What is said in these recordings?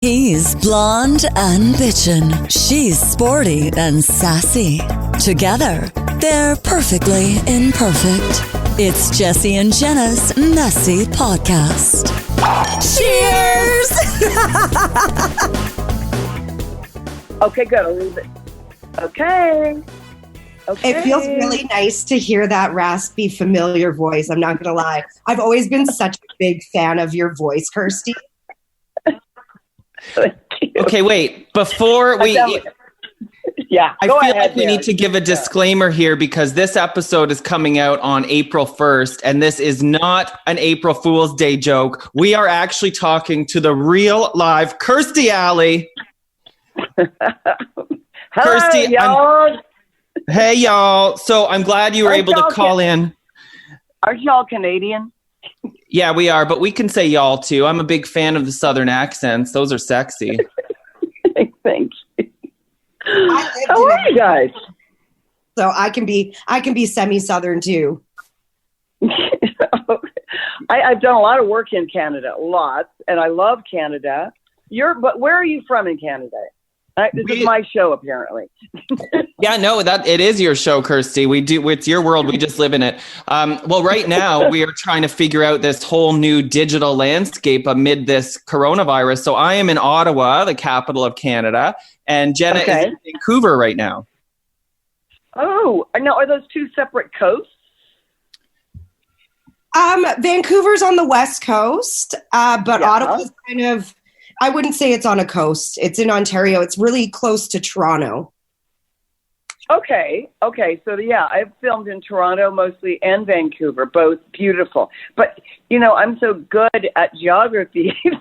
He's blonde and bitchin'. She's sporty and sassy. Together, they're perfectly imperfect. It's Jesse and Jenna's Messy Podcast. Cheers! Okay, good. I'll leave it. Okay. It feels really nice to hear that raspy, familiar voice. I'm not going to lie. I've always been such a big fan of your voice, Kirstie. Okay, wait. Before we... I feel like we need to give a disclaimer here because this episode is coming out on April 1st, and this is not an April Fool's Day joke. We are actually talking to the real live Kirstie Alley. Hello, y'all. Hey, y'all. So I'm glad you were able to call in. Aren't y'all Canadian? Yeah, we are, but we can say y'all too. I'm a big fan of the Southern accents. Those are sexy. Thank you. How are you guys? So I can be semi-Southern too. I've done a lot of work in Canada, lots, and I love Canada. But where are you from in Canada? This is my show, apparently. Yeah, no, it is your show, Kirstie. It's your world. We just live in it. Well, right now we are trying to figure out this whole new digital landscape amid this coronavirus. So I am in Ottawa, the capital of Canada, and Jenna is in Vancouver right now. Oh, now are those two separate coasts? Vancouver's on the West Coast, but Ottawa's kind of, I wouldn't say it's on a coast. It's in Ontario. It's really close to Toronto. Okay. So I've filmed in Toronto mostly and Vancouver, both beautiful. But, I'm so good at geography. I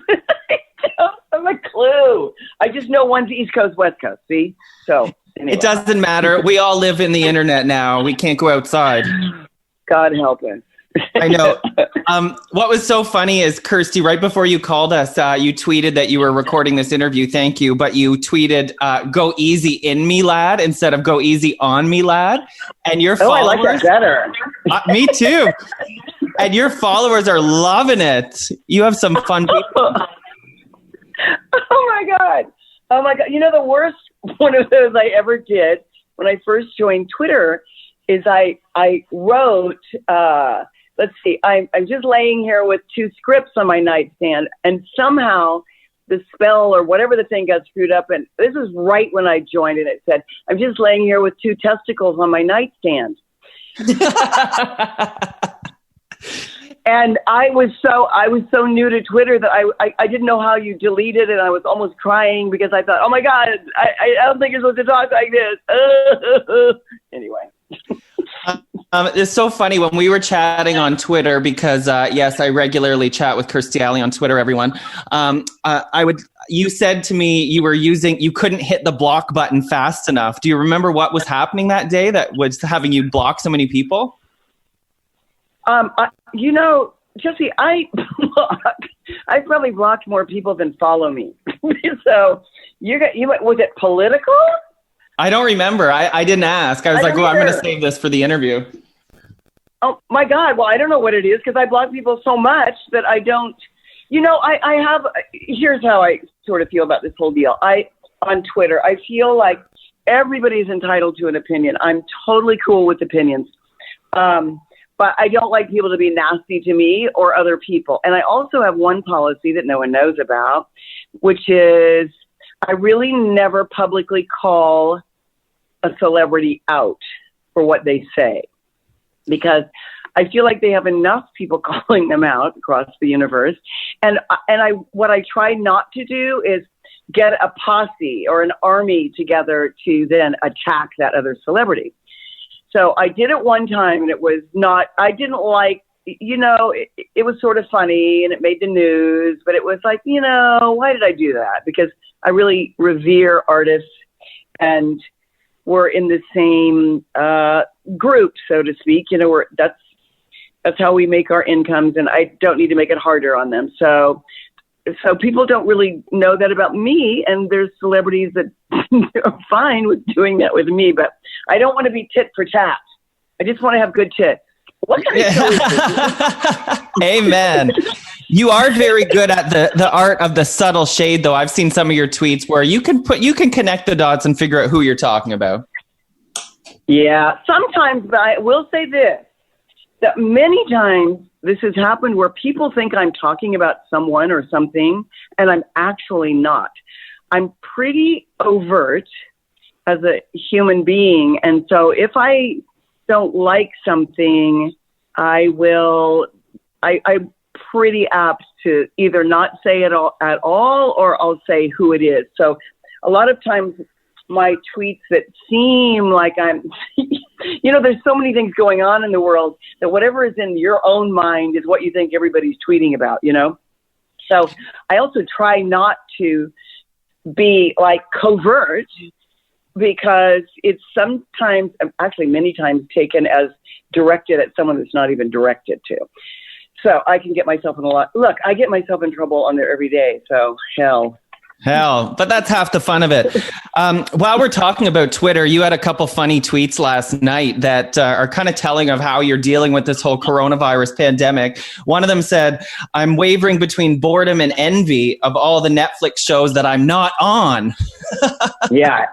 don't have a clue. I just know one's East Coast, West Coast. See? So anyway. It doesn't matter. We all live in the internet now. We can't go outside. God help us. I know. What was so funny is, Kirstie, right before you called us, you tweeted that you were recording this interview. Thank you. But you tweeted, go easy in me, lad, instead of go easy on me, lad. And your followers... I like that better. Me too. And your followers are loving it. You have some fun people. Oh, my God. The worst one of those I ever did when I first joined Twitter is I wrote... let's see, I'm just laying here with two scripts on my nightstand, and somehow the spell or whatever the thing got screwed up. And this is right when I joined, and it said, I'm just laying here with two testicles on my nightstand. And I was so new to Twitter that I didn't know how you delete it, and I was almost crying because I thought, oh my God, I don't think you're supposed to talk like this. Anyway. It's so funny when we were chatting on Twitter because, yes, I regularly chat with Kirstie Alley on Twitter, everyone. You said to me you couldn't hit the block button fast enough. Do you remember what was happening that day that was having you block so many people? Jesse, I probably blocked more people than follow me. So was it political? I don't remember. I didn't ask. I was I'm going to save this for the interview. Oh, my God. Well, I don't know what it is because I block people so much that I don't, here's how I sort of feel about this whole deal. On Twitter, I feel like everybody's entitled to an opinion. I'm totally cool with opinions. But I don't like people to be nasty to me or other people. And I also have one policy that no one knows about, which is I really never publicly call a celebrity out for what they say, because I feel like they have enough people calling them out across the universe. And what I try not to do is get a posse or an army together to then attack that other celebrity. So I did it one time, and it was not, I didn't like, it was sort of funny and it made the news, but it was like, why did I do that? Because I really revere artists, and we're in the same group, so to speak. That's how we make our incomes, and I don't need to make it harder on them. So people don't really know that about me, and there's celebrities that are fine with doing that with me, but I don't want to be tit for tat. I just want to have good tits. What kind of show is this? Amen. You are very good at the art of the subtle shade, though. I've seen some of your tweets where you can connect the dots and figure out who you're talking about. Yeah, sometimes, but I will say this, that many times this has happened where people think I'm talking about someone or something, and I'm actually not. I'm pretty overt as a human being, and so if I don't like something, I'm pretty apt to either not say it at all, or I'll say who it is. So a lot of times my tweets that seem like I'm, there's so many things going on in the world that whatever is in your own mind is what you think everybody's tweeting about, So I also try not to be like covert, because it's sometimes, actually many times, taken as directed at someone that's not even directed to. So I can get myself in I get myself in trouble on there every day. So hell, but that's half the fun of it. While we're talking about Twitter, you had a couple funny tweets last night that are kind of telling of how you're dealing with this whole coronavirus pandemic. One of them said, "I'm wavering between boredom and envy of all the Netflix shows that I'm not on." Yeah.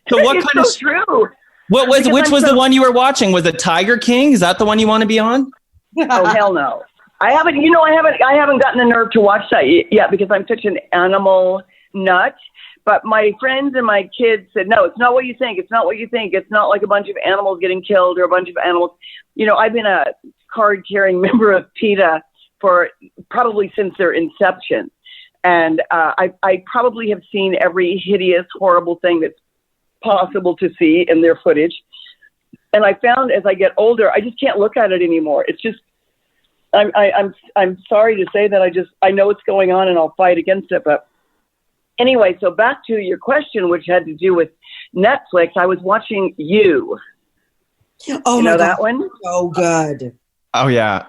So what it's kind of true? Which was the one you were watching? Was it Tiger King? Is that the one you want to be on? Oh, hell no. I haven't gotten the nerve to watch that yet because I'm such an animal nut. But my friends and my kids said, no, it's not what you think. It's not what you think. It's not like a bunch of animals getting killed or a bunch of animals. I've been a card-carrying member of PETA for probably since their inception. And I probably have seen every hideous, horrible thing that's possible to see in their footage. And I found as I get older, I just can't look at it anymore. It's just, I'm sorry to say that I know what's going on and I'll fight against it. But anyway, so back to your question, which had to do with Netflix. I was watching You. Oh, you know my God, that one? So good. Oh yeah.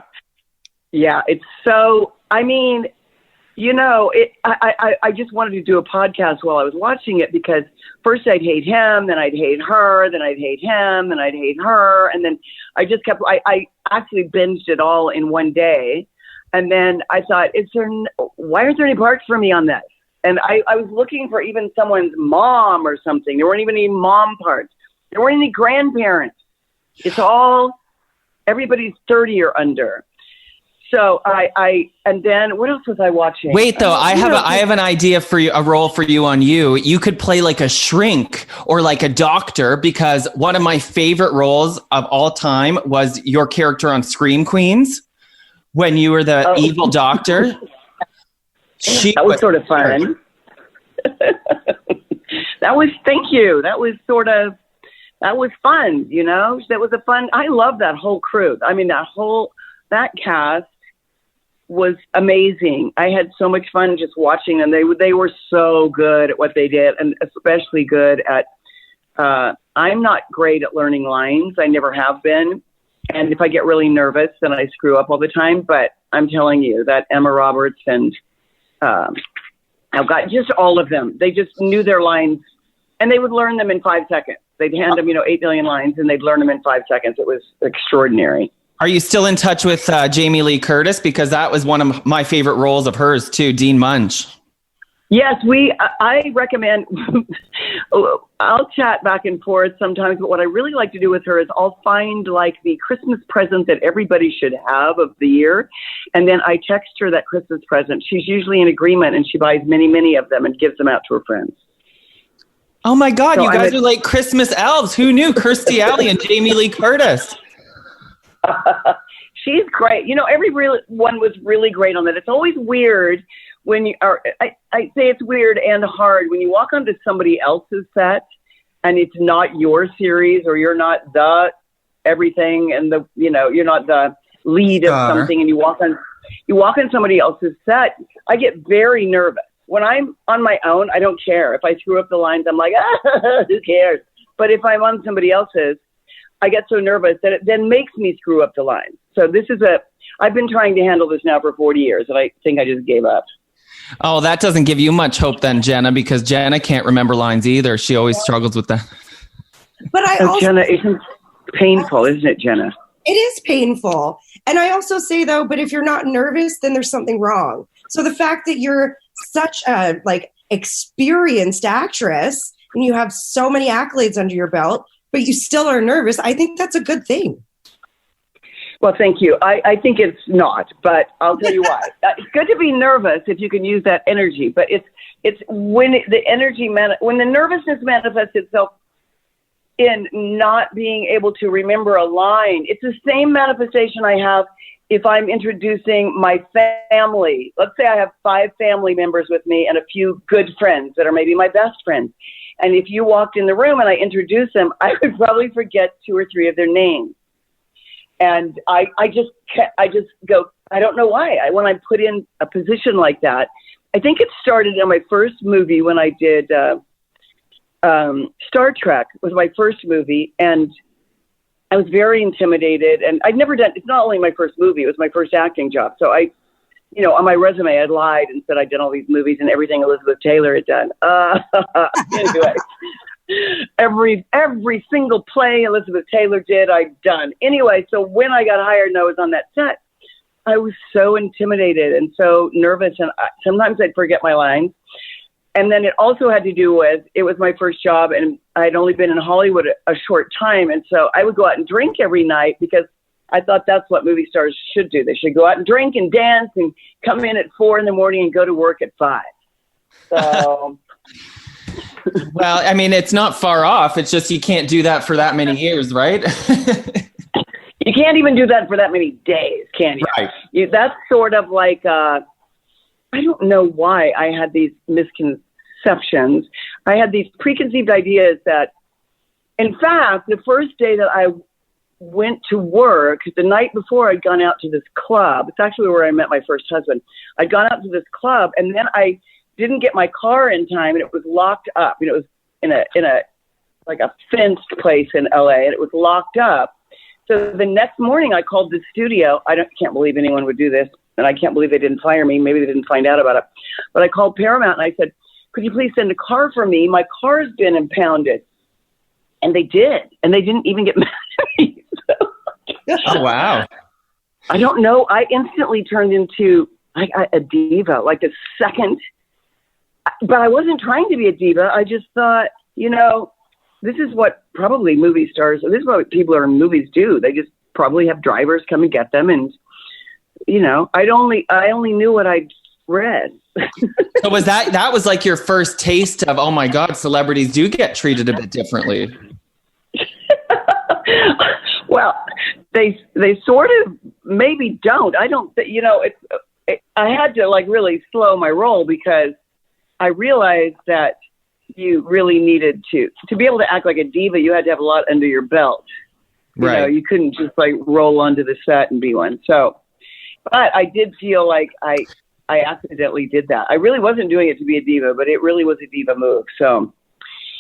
Yeah, it's so. I mean, I just wanted to do a podcast while I was watching it because first I'd hate him, then I'd hate her, then I'd hate him, then I'd hate her. And then I just kept, I actually binged it all in one day. And then I thought, why aren't there any parts for me on this? And I was looking for even someone's mom or something. There weren't even any mom parts. There weren't any grandparents. It's all, everybody's 30 or under. So and then what else was I watching? Wait, though, I have an idea for you, a role for you on You. You could play like a shrink or like a doctor, because one of my favorite roles of all time was your character on Scream Queens when you were the evil doctor. That was sort of fun. Thank you. That was fun, That was I love that whole crew. I mean, that cast was amazing. I had so much fun just watching them. They were so good at what they did, and especially good at, I'm not great at learning lines. I never have been. And if I get really nervous, then I screw up all the time. But I'm telling you that Emma Roberts and, I've got just all of them. They just knew their lines and they would learn them in 5 seconds. They'd hand them, 8 million lines and they'd learn them in 5 seconds. It was extraordinary. Are you still in touch with Jamie Lee Curtis? Because that was one of my favorite roles of hers too, Dean Munch. Yes, I recommend, I'll chat back and forth sometimes, but what I really like to do with her is I'll find like the Christmas present that everybody should have of the year. And then I text her that Christmas present. She's usually in agreement and she buys many, many of them and gives them out to her friends. Oh my God, so you guys are like Christmas elves. Who knew? Kirstie Alley and Jamie Lee Curtis. She's great. Every one was really great on that. It's always weird when you are, I say it's weird and hard when you walk onto somebody else's set and it's not your series or you're not the everything and you're not the lead of something and you walk on somebody else's set. I get very nervous. When I'm on my own, I don't care. If I screw up the lines, I'm like, who cares? But if I'm on somebody else's, I get so nervous that it then makes me screw up the lines. So I've been trying to handle this now for 40 years and I think I just gave up. Oh, that doesn't give you much hope then, Jenna, because Jenna can't remember lines either. She always struggles with that. But Jenna, isn't painful, isn't it, Jenna? It is painful. And I also say, though, but if you're not nervous, then there's something wrong. So the fact that you're such a experienced actress and you have so many accolades under your belt, but you still are nervous, I think that's a good thing. Well, thank you. I think it's not, but I'll tell you why. It's good to be nervous if you can use that energy, but it's when when the nervousness manifests itself in not being able to remember a line. It's the same manifestation I have if I'm introducing my family. Let's say I have 5 family members with me and a few good friends that are maybe my best friends. And if you walked in the room and I introduced them, I would probably forget 2 or 3 of their names. And I just go, I don't know why. When I'm put in a position like that, I think it started in my first movie when I did Star Trek was my first movie. And I was very intimidated. And I'd never done, it's not only my first movie, it was my first acting job. So on my resume, I lied and said I'd done all these movies and everything Elizabeth Taylor had done. Anyway. Every single play Elizabeth Taylor did, I'd done. Anyway, so when I got hired and I was on that set, I was so intimidated and so nervous, and sometimes I'd forget my lines. And then it also had to do with, it was my first job, and I'd only been in Hollywood a short time, and so I would go out and drink every night because I thought that's what movie stars should do. They should go out and drink and dance and come in at 4 a.m. and go to work at 5. So... Well, I mean, it's not far off. It's just you can't do that for that many years, right? You can't even do that for that many days, can you? Right. That's sort of like, I don't know why I had these misconceptions. I had these preconceived ideas that, in fact, the first day that I went to work, the night before I'd gone out to this club. It's actually where I met my first husband. I'd gone out to this club, and then I didn't get my car in time, and it was locked up. It was in a like a fenced place in LA, and it was locked up. So the next morning I called the studio. Can't believe anyone would do this, and I can't believe they didn't fire me. Maybe they didn't find out about it. But I called Paramount and I said, could you please send a car for me? My car's been impounded. And they did. And they didn't even get mad at me. Oh, wow. I don't know. I instantly turned into a diva, like a second. But I wasn't trying to be a diva. I just thought, this is what probably movie stars, this is what people who are in movies do. They just probably have drivers come and get them. And, I only knew what I'd read. So was that was like your first taste of, oh my God, celebrities do get treated a bit differently. Well, they sort of maybe don't. I don't, I had to really slow my roll because I realized that you really needed to be able to act like a diva. You had to have a lot under your belt. Right. You couldn't just roll onto the set and be one. So, but I did feel like I accidentally did that. I really wasn't doing it to be a diva, but it really was a diva move. So,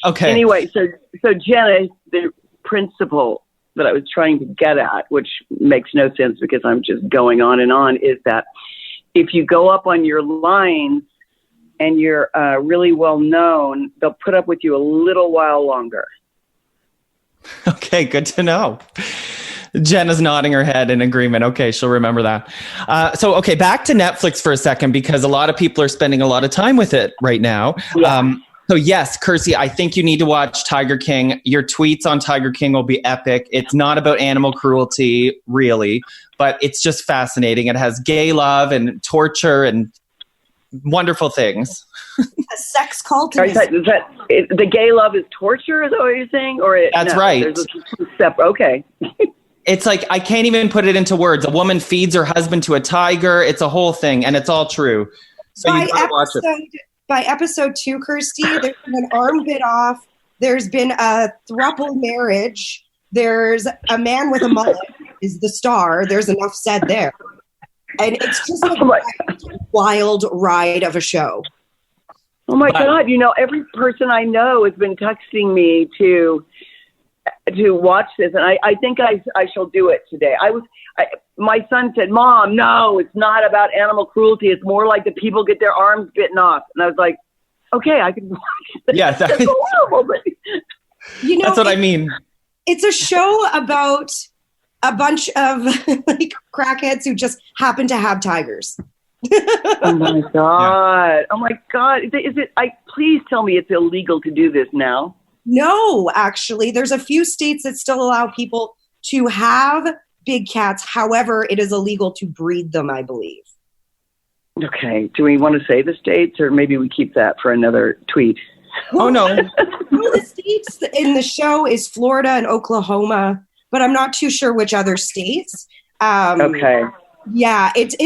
okay. Anyway, so Jenna, the principle that I was trying to get at, which makes no sense because I'm just going on, is that if you go up on your lines and you're really well known, they'll put up with you a little while longer. Okay, good to know. Jenna's nodding her head in agreement. Okay, she'll remember that. Okay, back to Netflix for a second, because a lot of people are spending a lot of time with it right now. Yeah. So yes, Kirstie, I think you need to watch Tiger King. Your tweets on Tiger King will be epic. It's not about animal cruelty, really, but it's just fascinating. It has gay love and torture and wonderful things. A sex cult. The gay love is torture? Is that what you're saying? That's right. There's a step. Okay. It's like, I can't even put it into words. A woman feeds her husband to a tiger. It's a whole thing, and it's all true. So you gotta watch it. By episode 2, Kirstie, there's been an arm bit off. There's been a throuple marriage. There's a man with a mullet is the star. There's enough said there. And it's just a wild ride of a show. Oh my God. Every person I know has been texting me to watch this. And I think I shall do it today. My son said, Mom, no, it's not about animal cruelty. It's more like the people get their arms bitten off. And I was like, okay, I can watch it. Yeah, that's horrible. But... that's what I mean. It's a show about a bunch of like crackheads who just happen to have tigers. Oh my God. Yeah. Oh my God. Is it, please tell me it's illegal to do this now. No, actually, there's a few states that still allow people to have big cats. However, it is illegal to breed them, I believe. Okay. Do we want to say the states, or maybe we keep that for another tweet? Oh, no. The states in the show is Florida and Oklahoma, but I'm not too sure which other states. Okay. Yeah, it's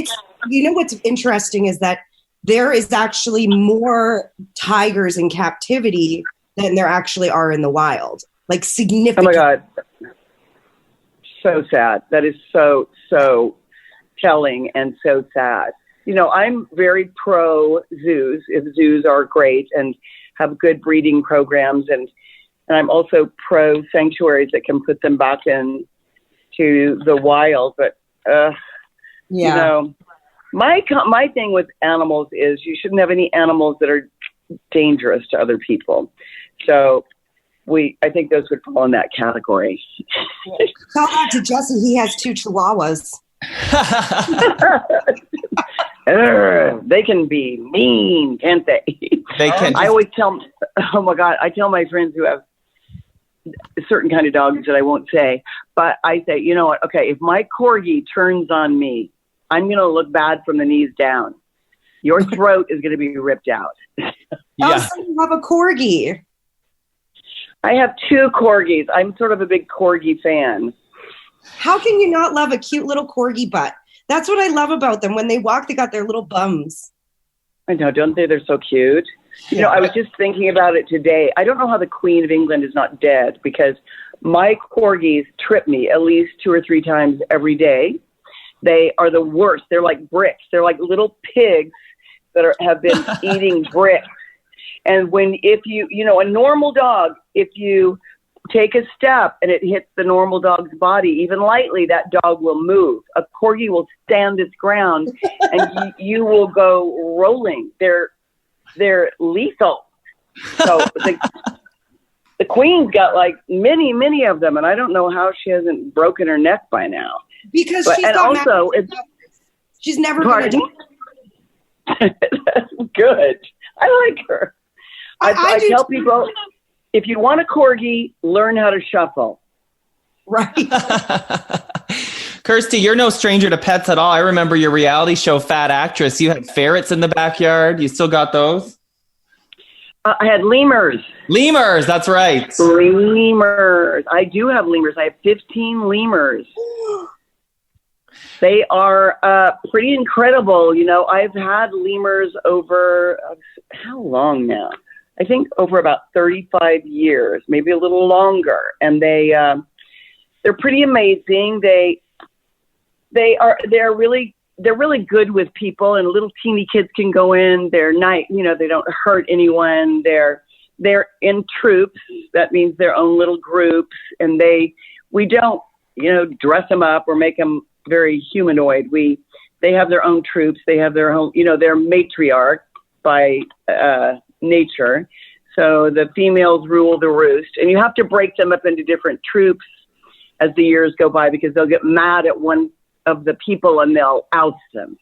you know what's interesting is that there is actually more tigers in captivity than there actually are in the wild. Like significant. Oh my God. So sad. That is so telling and so sad. You know, I'm very pro zoos if zoos are great and have good breeding programs, and I'm also pro sanctuaries that can put them back in to the wild. But you know, my thing with animals is you shouldn't have any animals that are dangerous to other people. So I think those would fall in that category. Shout out to Jesse. He has 2 chihuahuas. They can be mean, can't they? They can. I always tell, oh my God, I tell my friends who have a certain kind of dogs that I won't say, but I say, you know what? Okay, if my corgi turns on me, I'm going to look bad from the knees down. Your throat is going to be ripped out. Yeah. Oh, so you have a corgi. I have 2 corgis. I'm sort of a big corgi fan. How can you not love a cute little corgi butt? That's what I love about them. When they walk, they got their little bums. I know, don't they? They're so cute. You know, I was just thinking about it today. I don't know how the Queen of England is not dead, because my corgis trip me at least 2 or 3 times every day. They are the worst. They're like bricks. They're like little pigs that have been eating bricks. And if you know, a normal dog, if you take a step and it hits the normal dog's body, even lightly, that dog will move. A corgi will stand its ground and you will go rolling. They're lethal. So the Queen's got like many of them, and I don't know how she hasn't broken her neck by now. Because she's never been a That's good. I like her. I tell people, if you want a corgi, learn how to shuffle. Right. Kirstie, you're no stranger to pets at all. I remember your reality show, Fat Actress. You had ferrets in the backyard. You still got those? I had lemurs. Lemurs, that's right. Lemurs. I do have lemurs. I have 15 lemurs. They are pretty incredible. You know, I've had lemurs over, how long now? I think over about 35 years, maybe a little longer. And they're pretty amazing. They're really good with people, and little teeny kids can go in. They're nice, you know, they don't hurt anyone. They're in troops. That means their own little groups, and we don't, you know, dress them up or make them very humanoid. They have their own troops. They have their own, you know, they're matriarch by nature. So the females rule the roost, and you have to break them up into different troops as the years go by, because they'll get mad at one of the people and they'll oust them.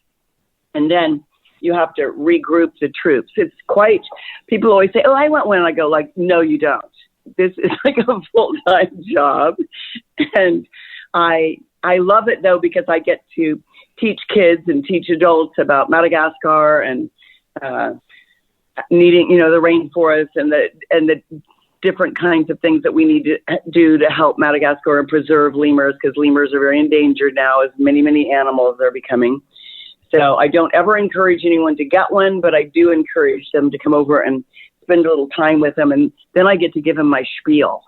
And then you have to regroup the troops. It's quite, people always say, oh, I want one. And I go like, no, you don't. This is like a full-time job. And I love it though, because I get to teach kids and teach adults about Madagascar and needing, you know, the rainforest and the different kinds of things that we need to do to help Madagascar and preserve lemurs, because lemurs are very endangered now, as many animals are becoming. So I don't ever encourage anyone to get one, but I do encourage them to come over and spend a little time with them, and then I get to give them my spiel.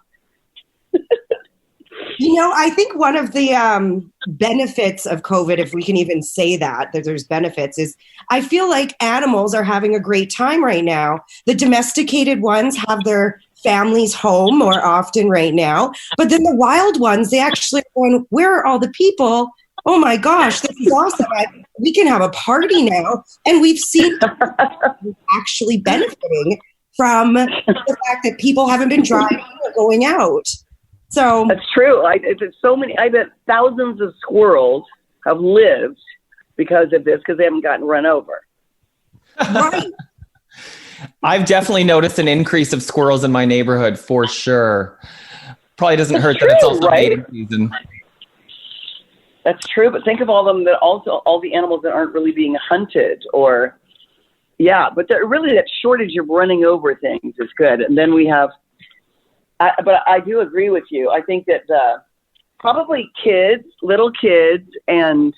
You know, I think one of the benefits of COVID, if we can even say that there's benefits, is I feel like animals are having a great time right now. The domesticated ones have their families home more often right now, but then the wild ones, they actually are going, where are all the people? Oh my gosh, this is awesome. We can have a party now. And we've seen actually benefiting from the fact that people haven't been driving or going out. So that's true. It's so many. I bet thousands of squirrels have lived because of this, because they haven't gotten run over. right. I've definitely noticed an increase of squirrels in my neighborhood for sure. Probably doesn't hurt that it's also mating season. That's true, but think of all them that also all the animals that aren't really being hunted, or but really that shortage of running over things is good. And then we have, but I do agree with you. I think that probably little kids and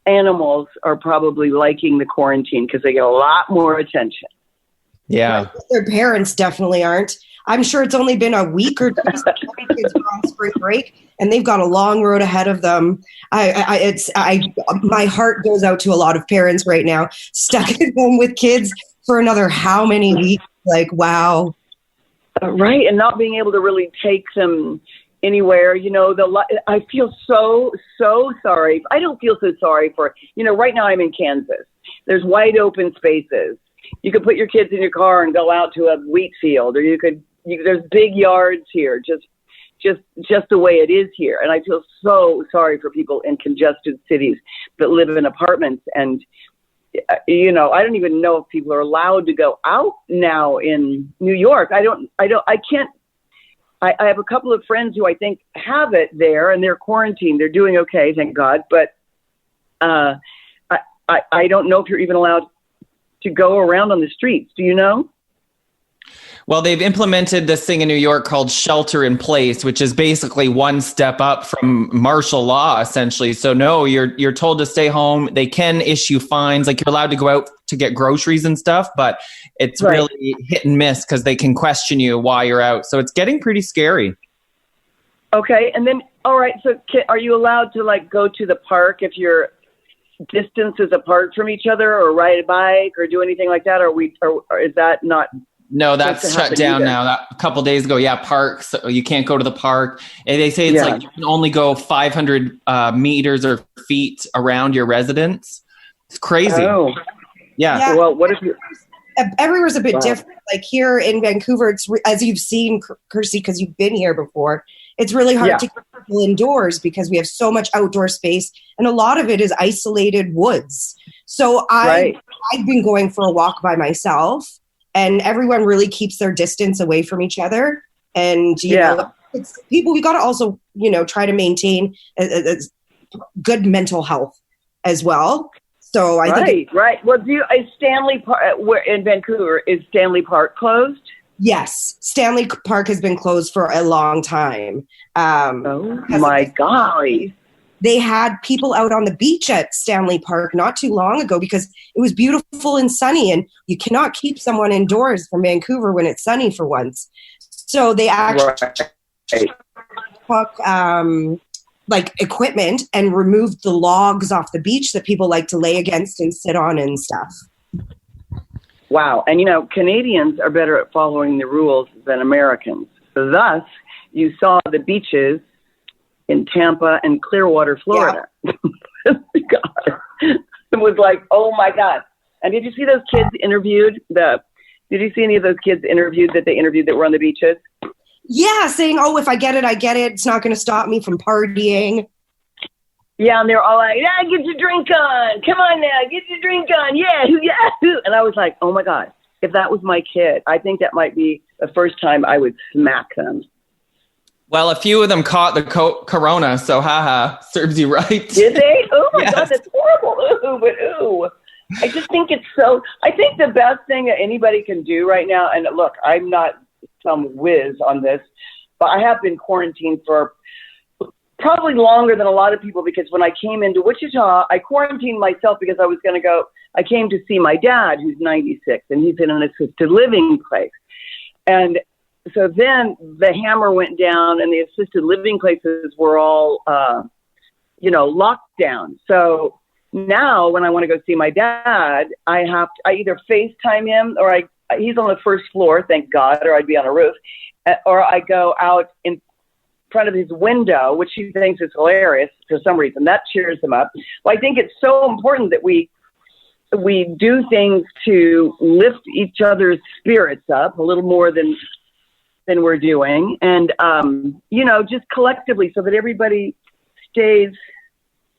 animals are probably liking the quarantine because they get a lot more attention. Yeah. Their parents definitely aren't. I'm sure it's only been a week or two since my kids were on spring break, and they've got a long road ahead of them. My heart goes out to a lot of parents right now, stuck at home with kids for another how many weeks? Like, wow. Right, and not being able to really take them anywhere. I feel so sorry. I don't feel so sorry for, right now I'm in Kansas. There's wide open spaces. You could put your kids in your car and go out to a wheat field, or there's big yards here, just the way it is here. And I feel so sorry for people in congested cities that live in apartments. And, I don't even know if people are allowed to go out now in New York. I have a couple of friends who I think have it there, and they're quarantined. They're doing okay, thank God. But I don't know if you're even allowed to go around on the streets. Do you know? Well, they've implemented this thing in New York called shelter in place, which is basically one step up from martial law, essentially. So no, you're told to stay home. They can issue fines. Like, you're allowed to go out to get groceries and stuff, but it's really hit and miss because they can question you while you're out. So it's getting pretty scary. Okay. And then, all right. So are you allowed to go to the park if you're distances apart from each other, or ride a bike or do anything like that? Or is that not? No, that's shut down now. A couple of days ago, parks. You can't go to the park. And they say it's you can only go 500 meters or feet around your residence. It's crazy. Oh. Yeah. Well, what if you? Everywhere's a bit different. Like here in Vancouver, it's as you've seen, Kirstie, because you've been here before. It's really hard to keep people indoors because we have so much outdoor space, and a lot of it is isolated woods. So I've been going for a walk by myself. And everyone really keeps their distance away from each other. And, it's people, we got to also, try to maintain a good mental health as well. So I think. Right. Well, is Stanley Park, in Vancouver, is Stanley Park closed? Yes. Stanley Park has been closed for a long time. Oh, my golly. They had people out on the beach at Stanley Park not too long ago because it was beautiful and sunny, and you cannot keep someone indoors from Vancouver when it's sunny for once. So they actually took equipment and removed the logs off the beach that people like to lay against and sit on and stuff. Wow. And, Canadians are better at following the rules than Americans. Thus, you saw the beaches in Tampa and Clearwater, Florida. Yeah. God. It was like, oh my God. And did you see those kids interviewed? Did you see any of those kids interviewed that were on the beaches? Yeah, saying, oh, if I get it, I get it. It's not going to stop me from partying. Yeah, and they're all like, yeah, get your drink on. Come on now, get your drink on. Yeah. And I was like, oh my God, if that was my kid, I think that might be the first time I would smack them. Well, a few of them caught the corona, so serves you right. Did they? Oh my God, that's horrible. I just think I think the best thing that anybody can do right now, and look, I'm not some whiz on this, but I have been quarantined for probably longer than a lot of people, because when I came into Wichita, I quarantined myself because I came to see my dad, who's 96, and he's in an assisted living place. And so then the hammer went down, and the assisted living places were all, locked down. So now when I want to go see my dad, I either FaceTime him, or he's on the first floor, thank God, or I'd be on a roof, or I go out in front of his window, which he thinks is hilarious for some reason. That cheers him up. Well, I think it's so important that we do things to lift each other's spirits up a little more than than we're doing. And, just collectively so that everybody stays,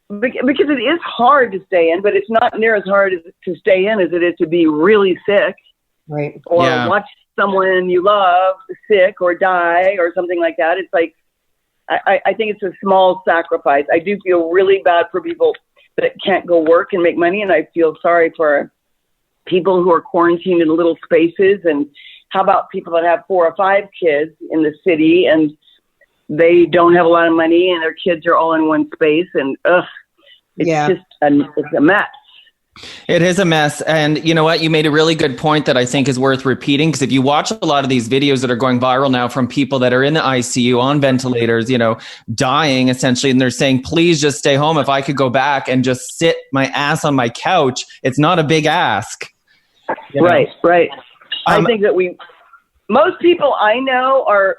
because it is hard to stay in, but it's not near as hard to stay in as it is to be really sick. Right. Or watch someone you love sick or die or something like that. It's like, I think it's a small sacrifice. I do feel really bad for people that can't go work and make money. And I feel sorry for people who are quarantined in little spaces. And how about people that have 4 or 5 kids in the city and they don't have a lot of money and their kids are all in one space, and it's just it's a mess. It is a mess. And you know what? You made a really good point that I think is worth repeating, because if you watch a lot of these videos that are going viral now from people that are in the ICU on ventilators, dying essentially, and they're saying, please just stay home. If I could go back and just sit my ass on my couch, it's not a big ask. Right. I think that most people I know are,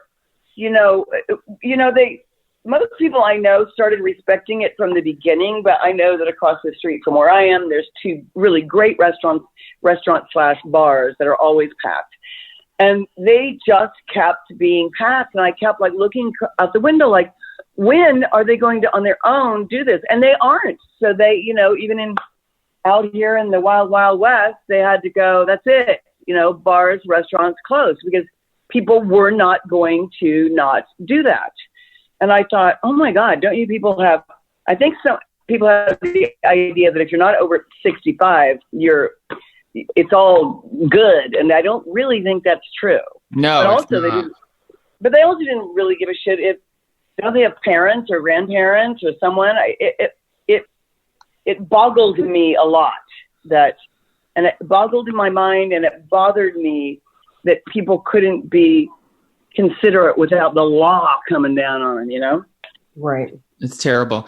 most people I know started respecting it from the beginning, but I know that across the street from where I am, there's 2 really great restaurant/bars that are always packed. And they just kept being packed. And I kept looking out the window, when are they going to on their own do this? And they aren't. So they, even out here in the wild, wild west, they had to go, that's it. Bars, restaurants closed because people were not going to not do that. And I thought, oh my God, don't you people I think some people have the idea that if you're not over 65, it's all good. And I don't really think that's true. No, but also they also didn't really give a shit if they have parents or grandparents or someone. It boggled me a lot and it boggled in my mind, and it bothered me that people couldn't be considerate without the law coming down on them, Right. It's terrible.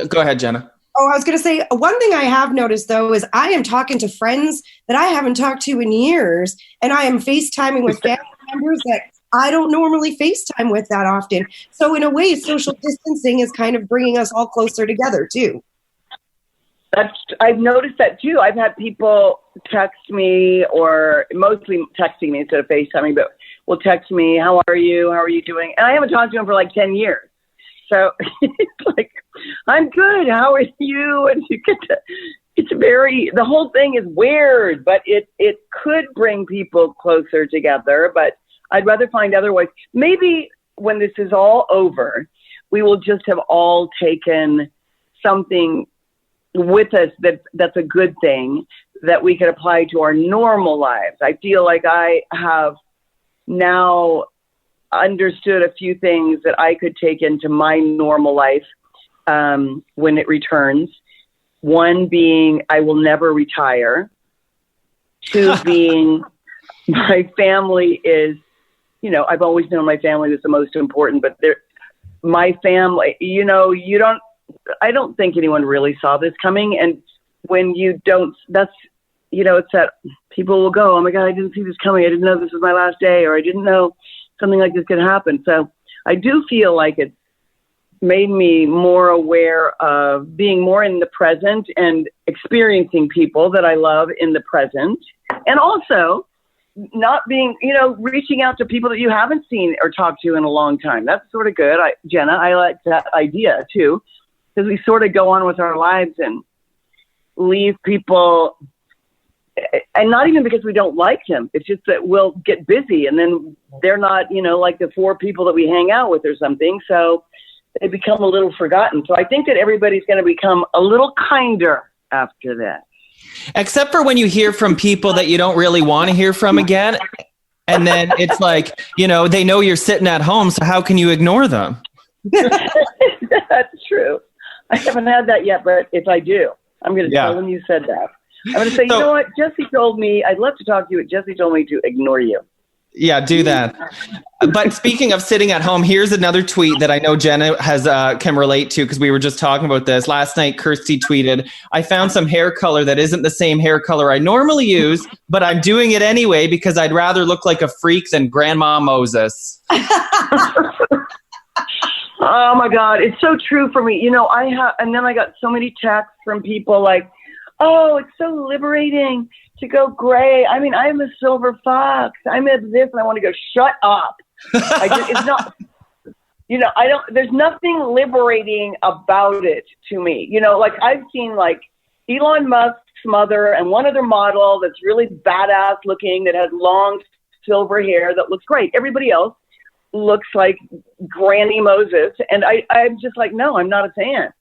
Go ahead, Jenna. Oh, I was going to say, one thing I have noticed, though, is I am talking to friends that I haven't talked to in years, and I am FaceTiming with family members that I don't normally FaceTime with that often. So in a way, social distancing is kind of bringing us all closer together, too. I've noticed that too. I've had people text me, or mostly texting me instead of FaceTiming, but will text me, how are you? How are you doing? And I haven't talked to them for 10 years. So it's I'm good. How are you? And you get to, the whole thing is weird, but it could bring people closer together, but I'd rather find other ways. Maybe when this is all over, we will just have all taken something with us that's a good thing that we could apply to our normal lives. I feel like I have now understood a few things that I could take into my normal life when it returns. One being, I will never retire. 2 being, my family is, I've always known my family was the most important, but my family, I don't think anyone really saw this coming. And when you don't, it's that people will go, oh my God, I didn't see this coming. I didn't know this was my last day, or I didn't know something like this could happen. So I do feel like it's made me more aware of being more in the present and experiencing people that I love in the present. And also not being, reaching out to people that you haven't seen or talked to in a long time. That's sort of good. Jenna, I like that idea too, because we sort of go on with our lives and leave people, and not even because we don't like them. It's just that we'll get busy and then they're not, like the 4 people that we hang out with or something. So they become a little forgotten. So I think that everybody's going to become a little kinder after that. Except for when you hear from people that you don't really want to hear from again. And then it's they know you're sitting at home. So how can you ignore them? That's true. I haven't had that yet, but if I do, I'm going to tell them you said that. I'm going to say, you know what? Jesse told me, I'd love to talk to you, but Jesse told me to ignore you. Yeah, do that. But speaking of sitting at home, here's another tweet that I know Jenna can relate to, because we were just talking about this. Last night, Kirstie tweeted, I found some hair color that isn't the same hair color I normally use, but I'm doing it anyway because I'd rather look like a freak than Grandma Moses. Oh my God, it's so true for me. And then I got so many texts from people like, oh, it's so liberating to go gray. I mean, I'm a silver fox. I'm a this, and I want to go, shut up. It's not, there's nothing liberating about it to me. Like I've seen like Elon Musk's mother and one other model that's really badass looking that has long silver hair that looks great. Everybody else looks like Granny Moses. And I'm just like, no, I'm not a fan.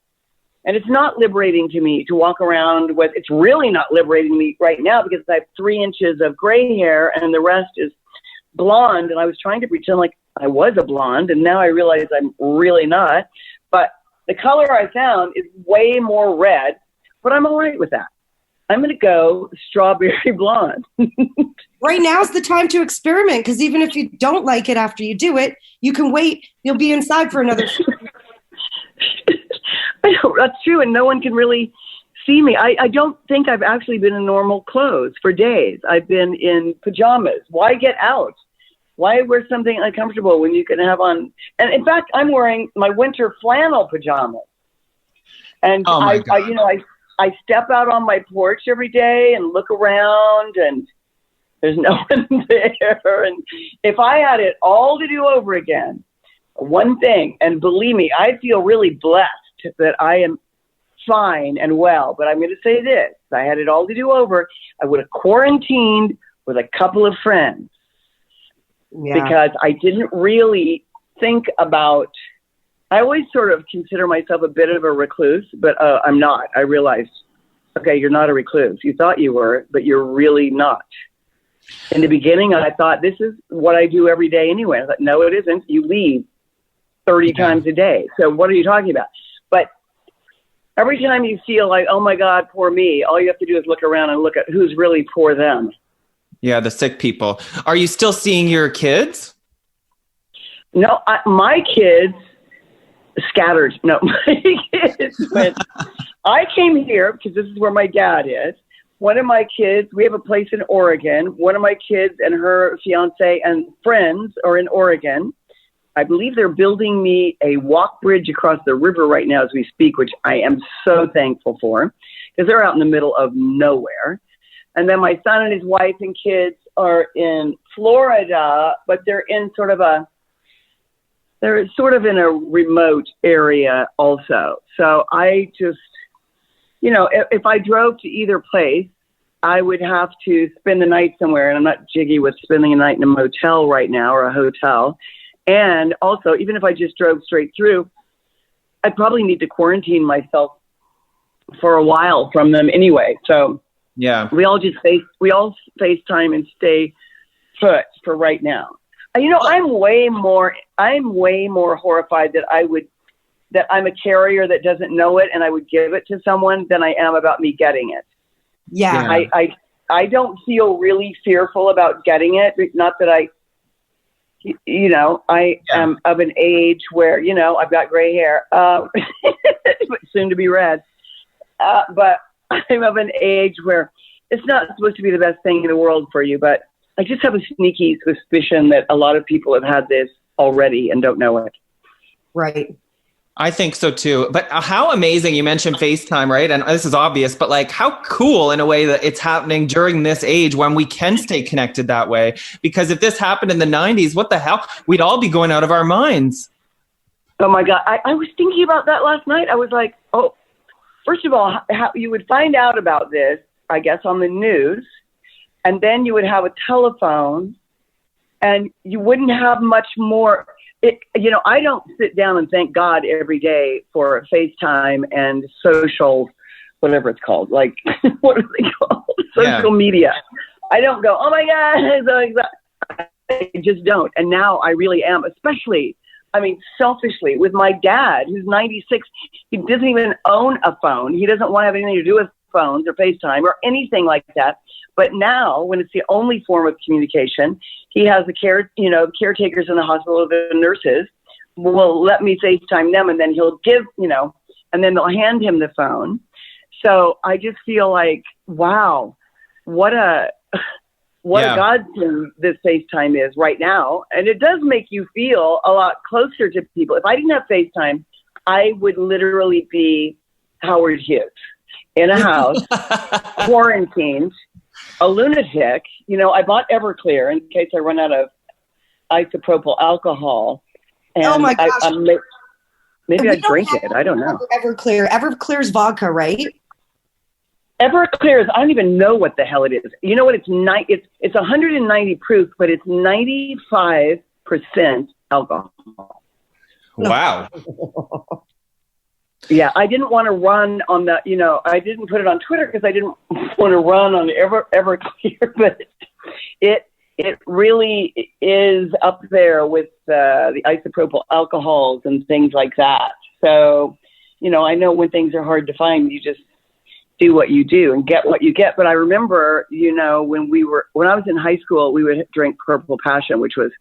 And it's not liberating to me to walk around with, it's really not liberating me right now because I have 3 inches of gray hair and the rest is blonde. And I was trying to pretend like I was a blonde, and now I realize I'm really not. But the color I found is way more red, but I'm all right with that. I'm going to go strawberry blonde. Right now's the time to experiment, because even if you don't like it after you do it, you can wait. You'll be inside for another. I know, that's true, and no one can really see me. I don't think I've actually been in normal clothes for days. I've been in pajamas. Why get out? Why wear something uncomfortable when you can have on? And in fact, I'm wearing my winter flannel pajamas. And I step out on my porch every day and look around, and there's no one there. And if I had it all to do over again, one thing, and believe me, I feel really blessed that I am fine and well, but I'm going to say this. If I had it all to do over, I would have quarantined with a couple of friends because I didn't really think about, I always sort of consider myself a bit of a recluse, but I'm not. I realized, okay, you're not a recluse. You thought you were, but you're really not. In the beginning, I thought this is what I do every day anyway. I thought, no, it isn't. You leave 30 times a day. So what are you talking about? But every time you feel like, oh my God, poor me, all you have to do is look around and look at who's really poor them. Yeah, the sick people. Are you still seeing your kids? No, my kids scattered. No, my kids went. I came here because this is where my dad is. One of my kids, we have a place in Oregon. One of my kids and her fiance and friends are in Oregon. I believe they're building me a walk bridge across the river right now as we speak, which I am so thankful for because they're out in the middle of nowhere. And then my son and his wife and kids are in Florida, but they're sort of in a remote area also. So I just, if I drove to either place, I would have to spend the night somewhere. And I'm not jiggy with spending a night in a motel right now or a hotel. And also, even if I just drove straight through, I'd probably need to quarantine myself for a while from them anyway. So yeah, we all FaceTime and stay put for right now. I'm way more horrified that I'm a carrier that doesn't know it and I would give it to someone than I am about me getting it. Yeah. I don't feel really fearful about getting it. Not that I am of an age where, I've got gray hair, soon to be red. But I'm of an age where it's not supposed to be the best thing in the world for you. But I just have a sneaky suspicion that a lot of people have had this already and don't know it. Right. I think so too. But how amazing, you mentioned FaceTime, right? And this is obvious, but like how cool in a way that it's happening during this age when we can stay connected that way. Because if this happened in the 90s, what the hell? We'd all be going out of our minds. Oh my God. I was thinking about that last night. I was like, oh, first of all, how you would find out about this, I guess, on the news. And then you would have a telephone and you wouldn't have much more. I don't sit down and thank God every day for FaceTime and social, whatever it's called. Like, what are they called? Social media. I don't go, oh my God. I just don't. And now I really am, especially, selfishly with my dad, who's 96. He doesn't even own a phone. He doesn't want to have anything to do with phones or FaceTime or anything like that. But now, when it's the only form of communication, he has the caretakers in the hospital, the nurses will let me FaceTime them, and then he'll give, and then they'll hand him the phone. So I just feel like, wow, what a godsend this FaceTime is right now. And it does make you feel a lot closer to people. If I didn't have FaceTime, I would literally be Howard Hughes in a house, quarantined, a lunatic. You know, I bought Everclear in case I run out of isopropyl alcohol. And oh my gosh. maybe I drink it. I don't know. Everclear. Everclear's vodka, right? Everclear is, I don't even know what the hell it is. You know what? It's 190 proof, but it's 95% alcohol. Wow. Yeah, I didn't want to run on the, you know, I didn't put it on Twitter because I didn't want to run on Everclear, but it really is up there with the isopropyl alcohols and things like that. So, you know, I know when things are hard to find, you just do what you do and get what you get. But I remember, you know, when I was in high school, we would drink Purple Passion, which was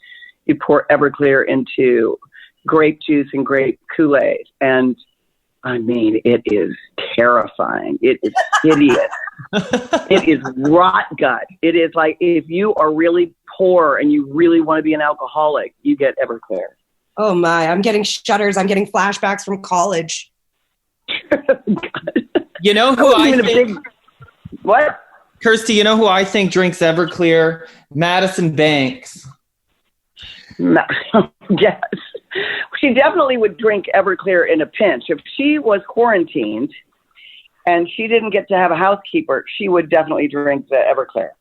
you pour Everclear into grape juice and grape Kool-Aid. And I mean, it is terrifying. It is hideous. It is rot gut. It is like if you are really poor and you really want to be an alcoholic, you get Everclear. Oh my, I'm getting shudders. I'm getting flashbacks from college. You know who I think? What? Kirstie, you know who I think drinks Everclear? Madison Banks. Yes. She definitely would drink Everclear in a pinch. If she was quarantined and she didn't get to have a housekeeper, she would definitely drink the Everclear.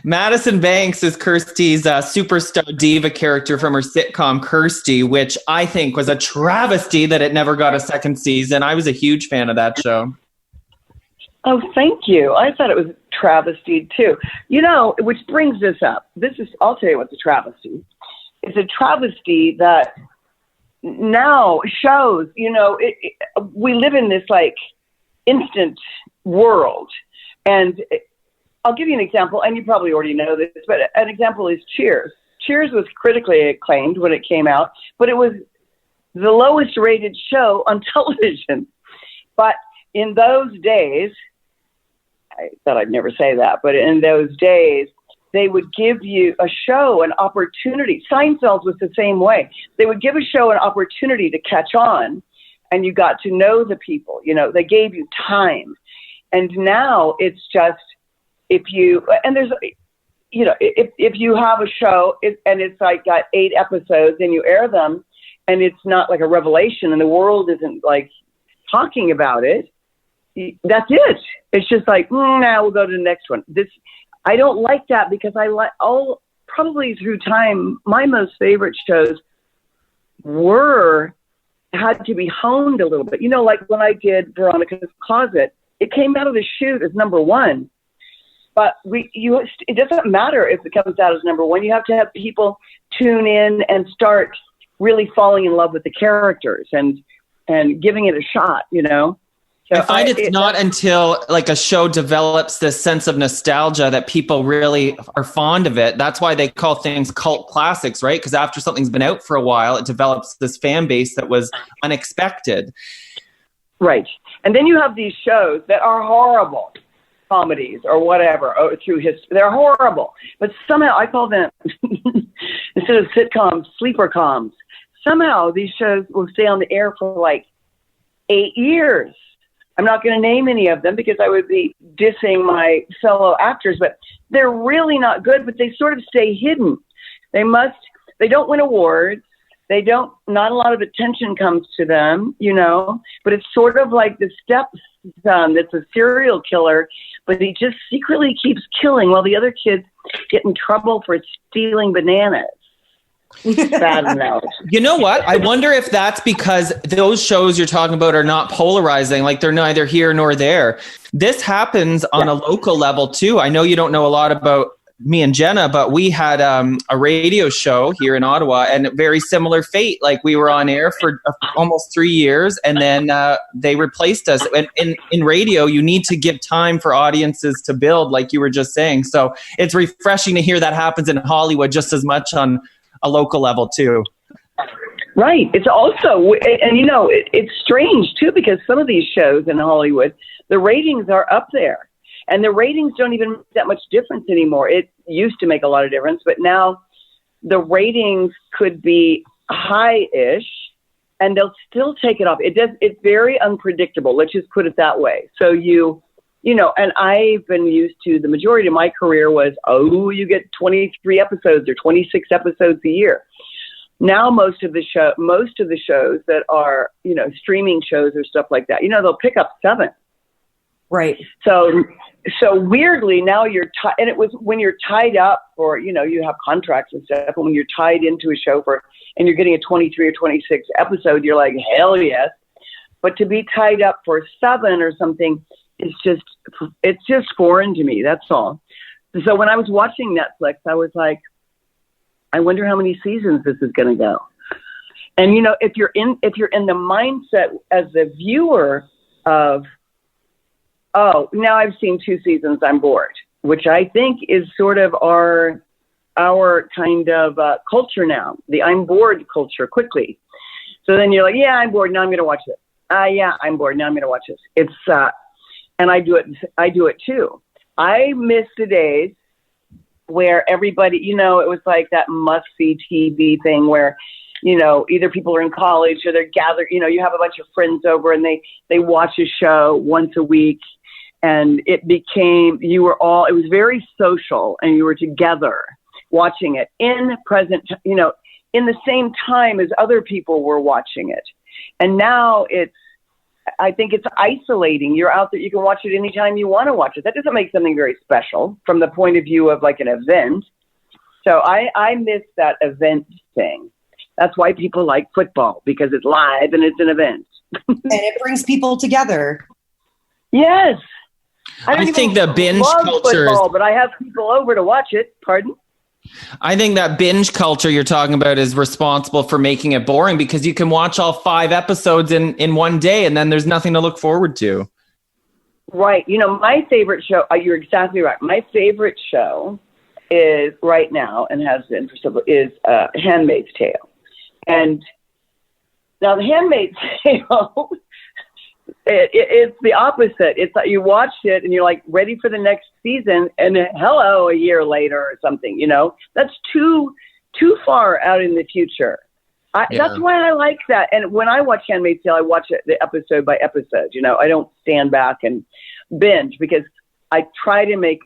Madison Banks is Kirstie's superstar diva character from her sitcom Kirstie, which I think was a travesty that it never got a second season. I was a huge fan of that show. Oh, thank you. I thought it was travesty too. You know, which brings this up. I'll tell you what's a travesty. It's a travesty that now shows, you know, we live in this like instant world. And I'll give you an example, and you probably already know this, but an example is Cheers. Cheers was critically acclaimed when it came out, but it was the lowest rated show on television. But in those days, I thought I'd never say that, but in those days, they would give you a show an opportunity. Seinfeld was the same way. They would give a show an opportunity to catch on, and you got to know the people. You know, they gave you time. And now it's just, if you have a show and it's like got 8 episodes and you air them and it's not like a revelation and the world isn't like talking about it, that's it. It's just like, now we'll go to the next one. I don't like that because probably through time, my most favorite shows had to be honed a little bit. You know, like when I did Veronica's Closet, it came out of the chute as number 1. But it doesn't matter if it comes out as number 1. You have to have people tune in and start really falling in love with the characters and giving it a shot, you know? So I find it's not until like a show develops this sense of nostalgia that people really are fond of it. That's why they call things cult classics, right? Because after something's been out for a while, it develops this fan base that was unexpected. Right. And then you have these shows that are horrible. Comedies or whatever through history. They're horrible. But somehow I call them, instead of sitcoms, sleeper coms. Somehow these shows will stay on the air for like 8 years. I'm not going to name any of them because I would be dissing my fellow actors, but they're really not good, but they sort of stay hidden. They don't win awards. Not a lot of attention comes to them, you know, but it's sort of like the stepson that's a serial killer, but he just secretly keeps killing while the other kids get in trouble for stealing bananas. Bad analogy. You know what? I wonder if that's because those shows you're talking about are not polarizing, like they're neither here nor there. This happens on a local level too. I know you don't know a lot about me and Jenna, but we had a radio show here in Ottawa and very similar fate. Like we were on air for almost 3 years and then they replaced us. And in radio, you need to give time for audiences to build, like you were just saying. So it's refreshing to hear that happens in Hollywood just as much on a local level too. Right. It's also, and you know, it's strange too, because some of these shows in Hollywood, the ratings are up there. And the ratings don't even make that much difference anymore. It used to make a lot of difference, but now the ratings could be high-ish, and they'll still take it off. It's very unpredictable. Let's just put it that way. So you and I've been used to, the majority of my career was, you get 23 episodes or 26 episodes a year. Now most of the shows that are, streaming shows or stuff like that, they'll pick up 7. Right. So weirdly now you're tied, and it was when you're tied up for, you have contracts and stuff, and when you're tied into a show and you're getting a 23 or 26 episode, you're like, hell yes. But to be tied up for 7 or something, it's just foreign to me. That's all. So when I was watching Netflix, I was like, I wonder how many seasons this is going to go. And if you're in the mindset as the viewer of, now I've seen 2 seasons, I'm bored, which I think is sort of our kind of culture now, the I'm bored culture quickly. So then you're like, yeah, I'm bored. Now I'm going to watch this. Yeah, I'm bored. Now I'm going to watch this. It's, and I do it too. I miss the days where everybody, it was like that must-see TV thing where, either people are in college or they're gathered, you have a bunch of friends over and they watch a show once a week, and it became, it was very social, and you were together watching it in in the same time as other people were watching it. And now I think it's isolating. You're out there, you can watch it anytime you want to watch it. That doesn't make something very special from the point of view of like an event. So I miss that event thing. That's why people like football, because it's live and it's an event. And it brings people together. Yes. I think the binge culture football, but I have people over to watch it. Pardon? I think that binge culture you're talking about is responsible for making it boring, because you can watch all 5 episodes in one day and then there's nothing to look forward to. Right. My favorite show, you're exactly right. My favorite show is right now, and has been for several, is Handmaid's Tale. And now the Handmaid's Tale, it's the opposite. It's like you watched it and you're like ready for the next season, and hello, a year later or something. That's too far out in the future. That's why I like that. And when I watch Handmaid's Tale, I watch it the episode by episode. I don't stand back and binge, because I try to make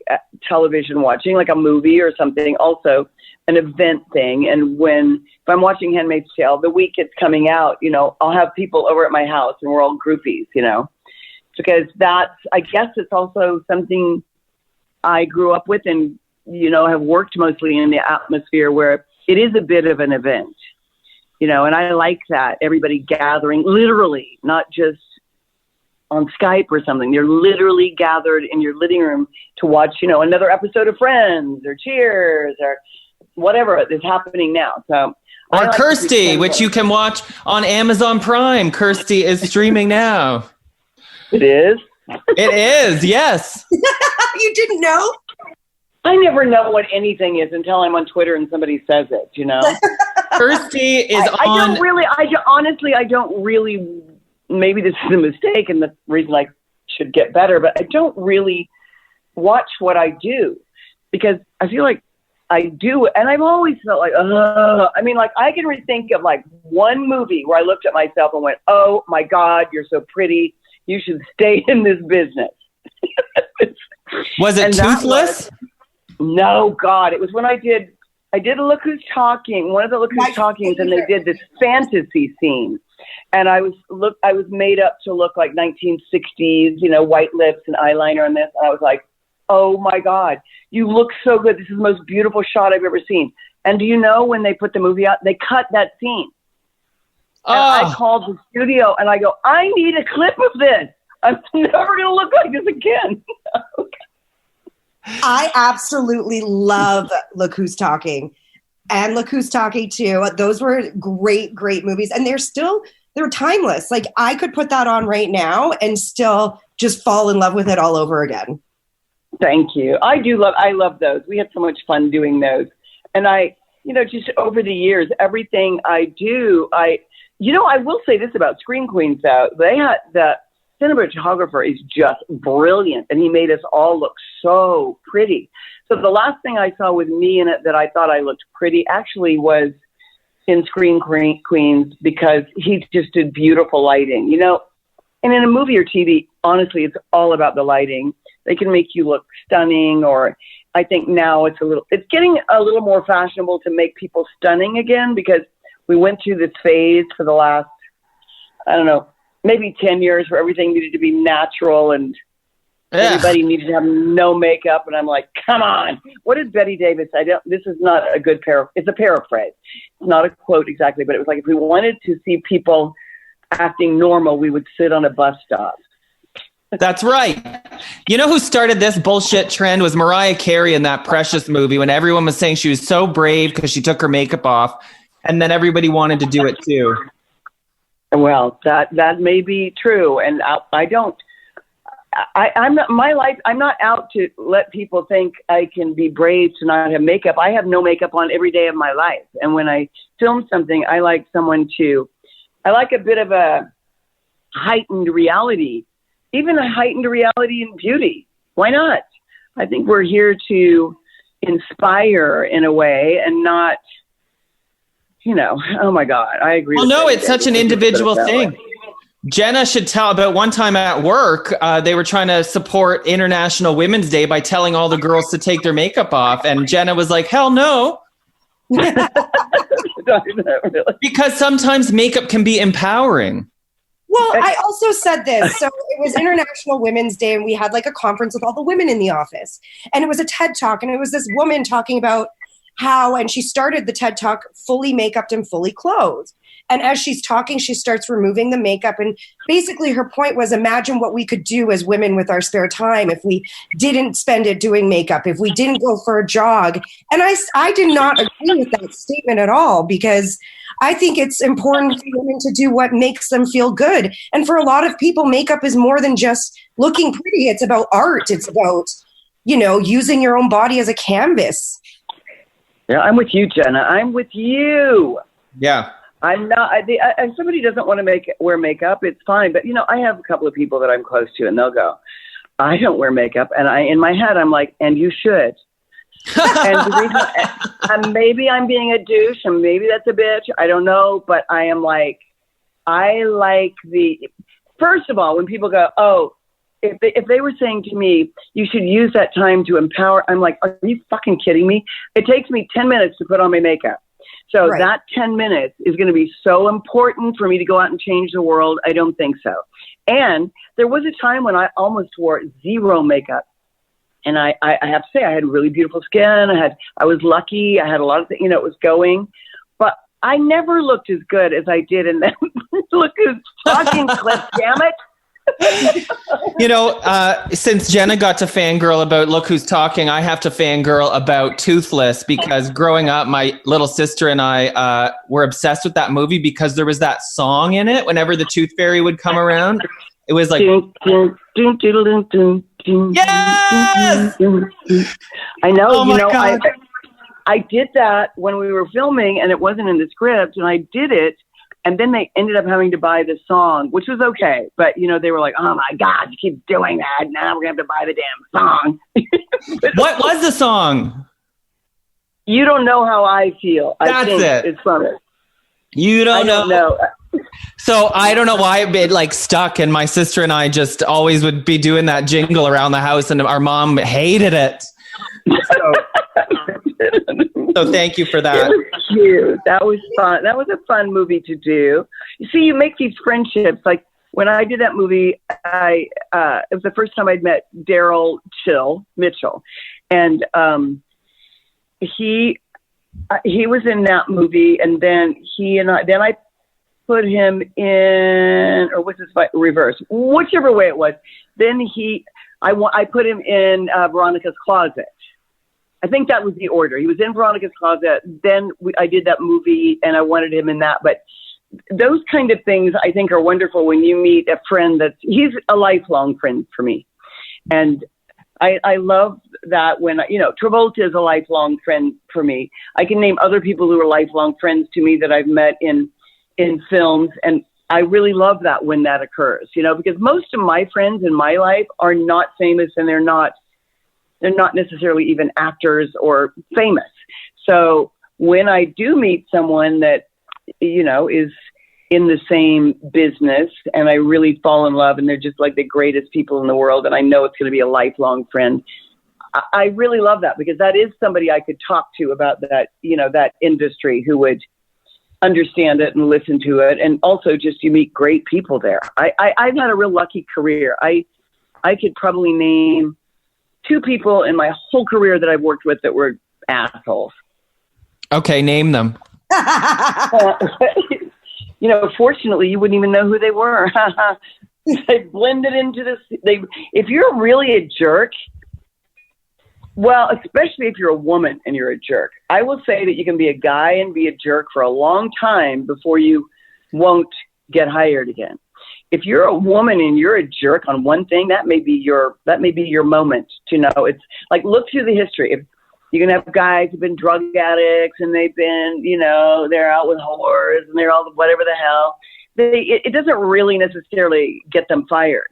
television watching, like a movie or something, also an event thing. And if I'm watching Handmaid's Tale, the week it's coming out, I'll have people over at my house and we're all groupies, because I guess it's also something I grew up with and, have worked mostly in the atmosphere where it is a bit of an event, and I like that. Everybody gathering, literally, not just on Skype or something. They're literally gathered in your living room to watch, another episode of Friends or Cheers or whatever is happening now. So, or like Kirstie, which you can watch on Amazon Prime. Kirstie is streaming now. It is? It is, yes. You didn't know? I never know what anything is until I'm on Twitter and somebody says it, Kirstie is I don't really, maybe this is a mistake and the reason I should get better, but I don't really watch what I do, because I feel like I do, and I've always felt like, I can think of like one movie where I looked at myself and went, oh my God, you're so pretty. You should stay in this business. Was it Toothless? No, God. It was when I did a Look Who's Talking, one of the Look Who's Talkings, and they did this fantasy scene. And I was made up to look like 1960s, white lips and eyeliner and this. And I was like, oh my God, you look so good. This is the most beautiful shot I've ever seen. And do you know, when they put the movie out, they cut that scene. And I called the studio and I go, I need a clip of this. I'm never going to look like this again. I absolutely love Look Who's Talking and Look Who's Talking too. Those were great, great movies. And they're timeless. Like, I could put that on right now and still just fall in love with it all over again. Thank you. I love those. We had so much fun doing those. And just over the years, everything I do, I will say this about Screen Queens, though. The cinematographer is just brilliant, and he made us all look so pretty. So the last thing I saw with me in it that I thought I looked pretty actually was in Screen Queens, because he just did beautiful lighting, And in a movie or TV, honestly, it's all about the lighting. they can make you look stunning, or I think now it's getting a little more fashionable to make people stunning again, because we went through this phase for the last, I don't know, maybe 10 years where everything needed to be natural and everybody needed to have no makeup. And I'm like, come on. What did Betty Davis say? This is not a good it's a paraphrase. It's not a quote exactly, but it was like, if we wanted to see people acting normal, we would sit on a bus stop. That's right. You know who started this bullshit trend was Mariah Carey in that Precious movie, when everyone was saying she was so brave because she took her makeup off, and then everybody wanted to do it too. Well, that may be true, and I'm not out to let people think I can be brave to not have makeup. I have no makeup on every day of my life, and when I film something, I like a bit of a heightened reality. Even a heightened reality in beauty. Why not? I think we're here to inspire in a way, and not, oh my God, I agree. Well, no, it's such an individual thing. Jenna should tell about one time at work, they were trying to support International Women's Day by telling all the girls to take their makeup off. And Jenna was like, hell no. Because sometimes makeup can be empowering. Well, I also said this. So it was International Women's Day, and we had like a conference with all the women in the office. And it was a TED Talk, and it was this woman talking about and she started the TED Talk fully make-upped and fully clothed. And as she's talking, she starts removing the makeup. And basically her point was, imagine what we could do as women with our spare time if we didn't spend it doing makeup, if we didn't go for a jog. And I did not agree with that statement at all, because I think it's important for women to do what makes them feel good. And for a lot of people, makeup is more than just looking pretty. It's about art. It's about, using your own body as a canvas. Yeah, I'm with you, Jenna. I'm with you. Yeah. I'm not. If somebody doesn't want to wear makeup, it's fine. But I have a couple of people that I'm close to, and they'll go, "I don't wear makeup," and in my head, I'm like, "And you should." And the reason, and maybe I'm being a douche, and maybe that's a bitch. I don't know, but I am like, I like First of all, when people go, "Oh," if they were saying to me, "You should use that time to empower," I'm like, "Are you fucking kidding me?" It takes me 10 minutes to put on my makeup. So that 10 minutes is going to be so important for me to go out and change the world. I don't think so. And there was a time when I almost wore zero makeup. And I have to say, I had really beautiful skin. I was lucky. I had a lot of things, it was going. But I never looked as good as I did in that Look who's talking clip, damn it. Since Jenna got to fangirl about Look Who's Talking, I have to fangirl about Toothless, because growing up, my little sister and I were obsessed with that movie because there was that song in it whenever the Tooth Fairy would come around. It was like, yes! I know, oh my God. I did that when we were filming, and it wasn't in the script, and I did it. And then they ended up having to buy the song, which was okay. But, they were like, oh, my God, you keep doing that. Now we're going to have to buy the damn song. What was the song? You Don't Know How I Feel. That's it. It's from it. You don't know. know. So I don't know why it stuck. And my sister and I just always would be doing that jingle around the house. And our mom hated it. So thank you for that. It was cute. That was fun. That was a fun movie to do. You see, you make these friendships. Like when I did that movie, it was the first time I'd met Daryl Mitchell, and he was in that movie, and then I put him in, or what's his reverse, whichever way it was. Then I put him in Veronica's Closet. I think that was the order. He was in Veronica's Closet. Then I did that movie, and I wanted him in that. But those kind of things I think are wonderful when you meet a friend he's a lifelong friend for me. And I love that when, Travolta is a lifelong friend for me. I can name other people who are lifelong friends to me that I've met in films. And I really love that when that occurs, because most of my friends in my life are not famous, and they're not necessarily even actors or famous. So when I do meet someone that, is in the same business, and I really fall in love, and they're just like the greatest people in the world, and I know it's going to be a lifelong friend. I really love that, because that is somebody I could talk to about that, that industry, who would understand it and listen to it. And also just you meet great people there. I've had a real lucky career. I could probably name 2 people in my whole career that I've worked with that were assholes. Okay, name them. Fortunately, you wouldn't even know who they were. They blended into this. If you're really a jerk, well, especially if you're a woman and you're a jerk, I will say that you can be a guy and be a jerk for a long time before you won't get hired again. If you're a woman and you're a jerk on one thing, that may be your moment to know. It's like, look through the history. If you can have guys who've been drug addicts and they've been, they're out with whores and they're all whatever the hell. It doesn't really necessarily get them fired.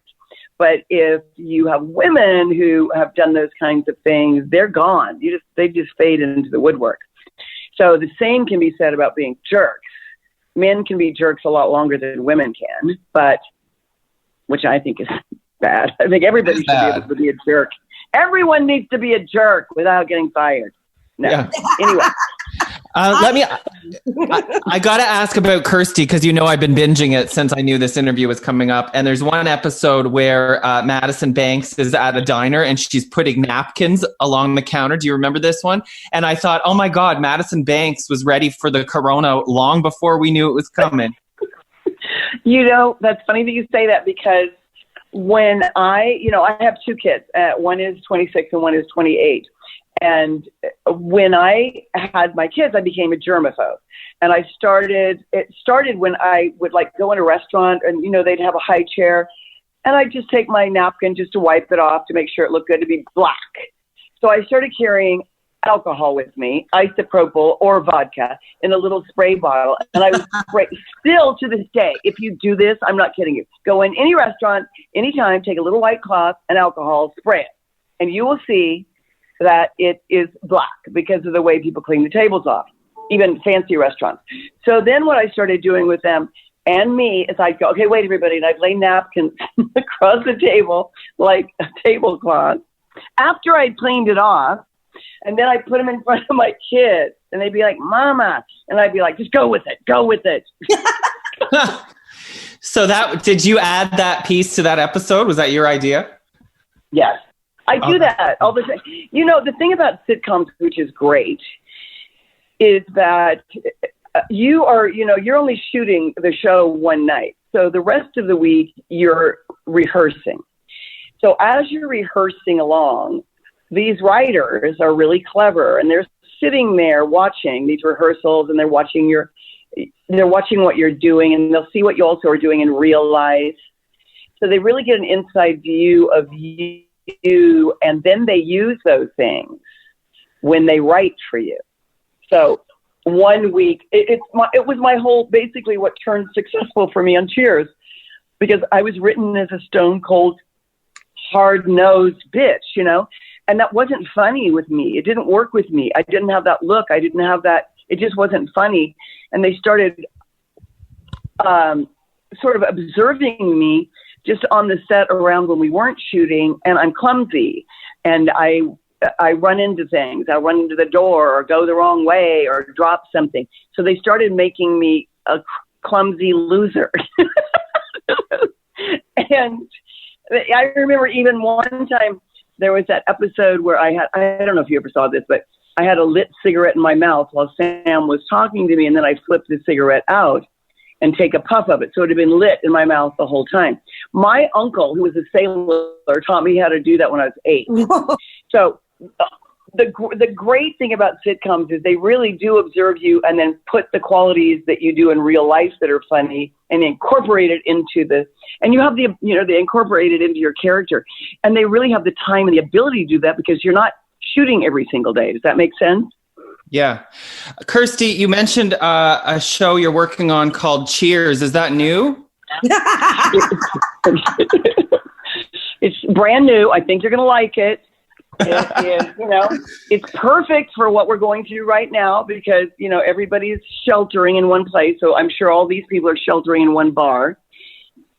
But if you have women who have done those kinds of things, they're gone. They just fade into the woodwork. So the same can be said about being jerks. Men can be jerks a lot longer than women can, which I think is bad. I think everybody should be able to be a jerk. Everyone needs to be a jerk without getting fired. No. Yeah. Anyway. I got to ask about Kirstie, because I've been binging it since I knew this interview was coming up. And there's one episode where Madison Banks is at a diner and she's putting napkins along the counter. Do you remember this one? And I thought, oh my God, Madison Banks was ready for the corona long before we knew it was coming. That's funny that you say that, because when I have 2 kids. One is 26 and one is 28. And when I had my kids, I became a germaphobe. And it started when I would go in a restaurant and, they'd have a high chair, and I'd just take my napkin just to wipe it off to make sure it looked good, to be black. So I started carrying alcohol with me, isopropyl or vodka, in a little spray bottle. And I would spray, still to this day, if you do this, I'm not kidding you, go in any restaurant, anytime, take a little white cloth and alcohol, spray it. And you will see that it is black because of the way people clean the tables off, even fancy restaurants. So then what I started doing with them and me is I'd go, okay, wait, everybody. And I'd lay napkins across the table like a tablecloth after I'd cleaned it off. And then I'd put them in front of my kids and they'd be like, Mama. And I'd be like, just go with it. Go with it. So did you add that piece to that episode? Was that your idea? Yes. I do that all the time. The thing about sitcoms, which is great, is that you're only shooting the show one night. So the rest of the week, you're rehearsing. So as you're rehearsing along, these writers are really clever, and they're sitting there watching these rehearsals, and they're watching what you're doing, and they'll see what you also are doing in real life. So they really get an inside view of you. And then they use those things when they write for you. So one week, it was my whole, basically what turned successful for me on Cheers, because I was written as a stone cold, hard-nosed bitch, and that wasn't funny with me. It didn't work with me. I didn't have that look. I didn't have that. It just wasn't funny. And they started sort of observing me just on the set around when we weren't shooting, and I'm clumsy, and I run into things. I run into the door or go the wrong way or drop something. So they started making me a clumsy loser. And I remember even one time there was that episode where I don't know if you ever saw this, but I had a lit cigarette in my mouth while Sam was talking to me, and then I flipped the cigarette out and take a puff of it. So it had been lit in my mouth the whole time. My uncle, who was a sailor, taught me how to do that when I was 8. So the great thing about sitcoms is they really do observe you and then put the qualities that you do in real life that are funny and incorporate it into and you have they incorporate it into your character. And they really have the time and the ability to do that because you're not shooting every single day. Does that make sense? Yeah. Kirstie, you mentioned a show you're working on called Cheers. Is that new? It's brand new. I think you're going to like it. It is, it's perfect for what we're going through right now because, everybody's sheltering in one place. So I'm sure all these people are sheltering in one bar.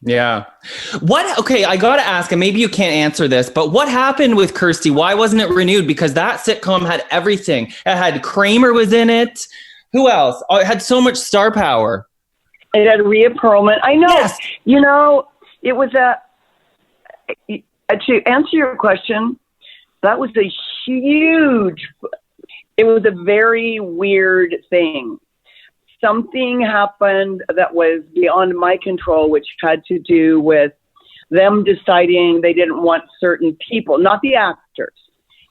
Yeah. Okay, I got to ask, and maybe you can't answer this, but what happened with Kirstie? Why wasn't it renewed? Because that sitcom had everything. It had Kramer was in it. Who else? Oh, it had so much star power. It had Rhea Perlman. I know. Yes. It was to answer your question, that was it was a very weird thing. Something happened that was beyond my control, which had to do with them deciding they didn't want certain people, not the actors.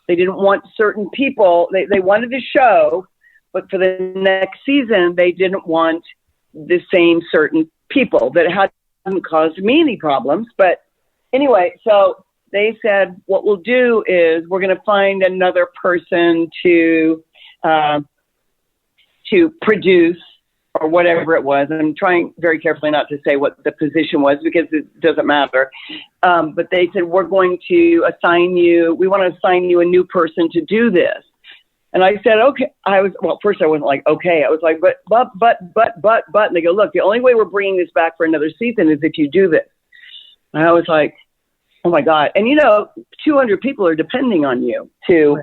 They didn't want certain people. They wanted the show, but for the next season, they didn't want the same certain people. That hadn't caused me any problems. But anyway, so they said, what we'll do is we're going to find another person to produce or whatever it was. And I'm trying very carefully not to say what the position was because it doesn't matter. But they said, we want to assign you a new person to do this. And I said, okay. First I wasn't like, okay. I was like, but. And they go, look, the only way we're bringing this back for another season is if you do this. And I was like, oh my God. And 200 people are depending on you to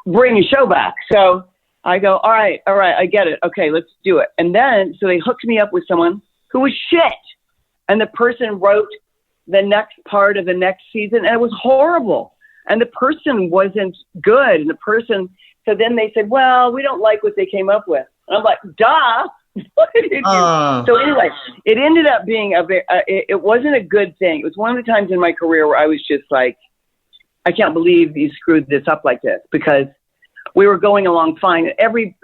bring a show back. So I go, all right, I get it. Okay, let's do it. And then, so they hooked me up with someone who was shit. And the person wrote the next part of the next season, and it was horrible. And the person wasn't good. And so then they said, well, we don't like what they came up with. And I'm like, duh. So anyway, it ended up being it wasn't a good thing. It was one of the times in my career where I was just like, I can't believe you screwed this up like this, because we were going along fine. Every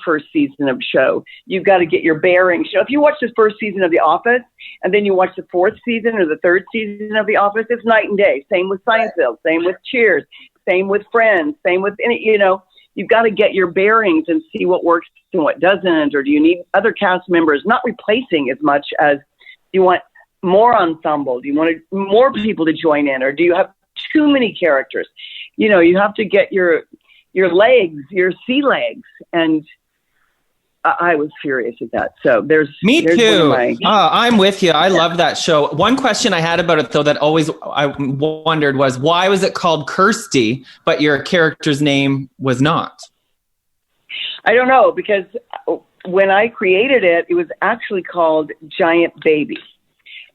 first season of a show, you've got to get your bearings. If you watch the first season of The Office and then you watch the fourth season or the third season of The Office, it's night and day. Same with Seinfeld, same with Cheers, same with Friends, same with you've got to get your bearings and see what works and what doesn't, or do you need other cast members, not replacing as much as you want more ensemble? Do you want more people to join in, or do you have too many characters? You have to get your legs, your sea legs. And I was furious at that. So there's too. I'm with you. I love that show. One question I had about it, though, that always I wondered was, why was it called Kirstie, but your character's name was not? I don't know, because when I created it, it was actually called Giant Baby,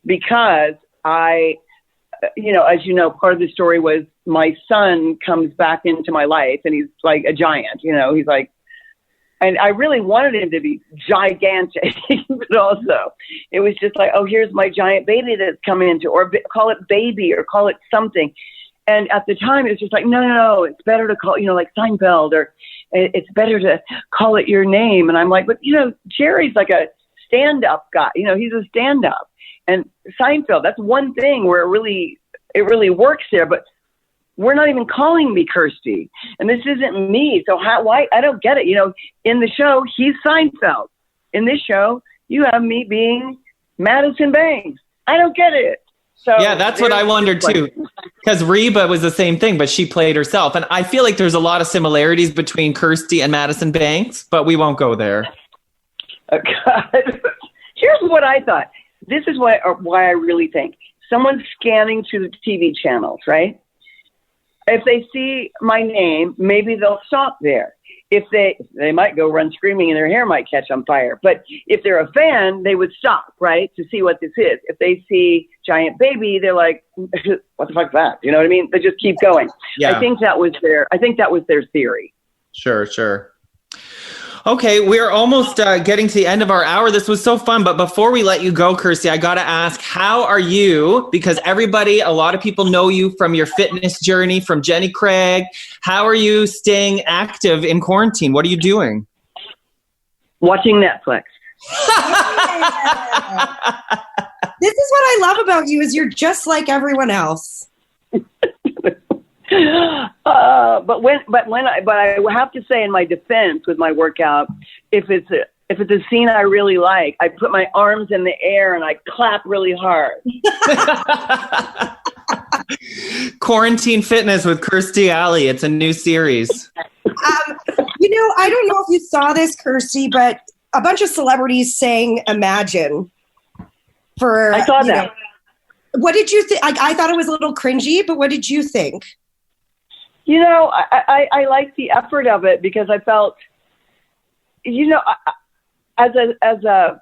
because as part of the story was my son comes back into my life and he's like a giant, he's like, and I really wanted him to be gigantic, but also it was just like, oh, here's my giant baby that's coming into, or call it baby or call it something. And at the time it was just like, no, it's better to call, like Seinfeld, or it's better to call it your name. And I'm like, but Jerry's like a stand-up guy, he's a stand-up. And Seinfeld, that's one thing where it really works there, but we're not even calling me Kirstie, and this isn't me. So why? I don't get it. In the show, he's Seinfeld. In this show, you have me being Madison Banks. I don't get it. So yeah, that's what I wondered too. Because Reba was the same thing, but she played herself. And I feel like there's a lot of similarities between Kirstie and Madison Banks, but we won't go there. Here's what I thought. This is why I really think someone's scanning through the TV channels, right? If they see my name, maybe they'll stop there. If they might go run screaming and their hair might catch on fire. But if they're a fan, they would stop, right, to see what this is. If they see Giant Baby, they're like, what the fuck is that? You know what I mean? They just keep going. Yeah. I think that was their theory. Sure. Okay, we're almost getting to the end of our hour. This was so fun. But before we let you go, Kirstie, I got to ask, how are you? Because a lot of people know you from your fitness journey, from Jenny Craig. How are you staying active in quarantine? What are you doing? Watching Netflix. This is what I love about you, is you're just like everyone else. But I have to say, in my defense with my workout, if it's a scene I really like, I put my arms in the air and I clap really hard. Quarantine Fitness with Kirstie Alley. It's a new series. I don't know if you saw this, Kirstie, but a bunch of celebrities sang Imagine for. I saw that. What did you think? I thought it was a little cringy, but what did you think? I liked the effort of it because I felt, as a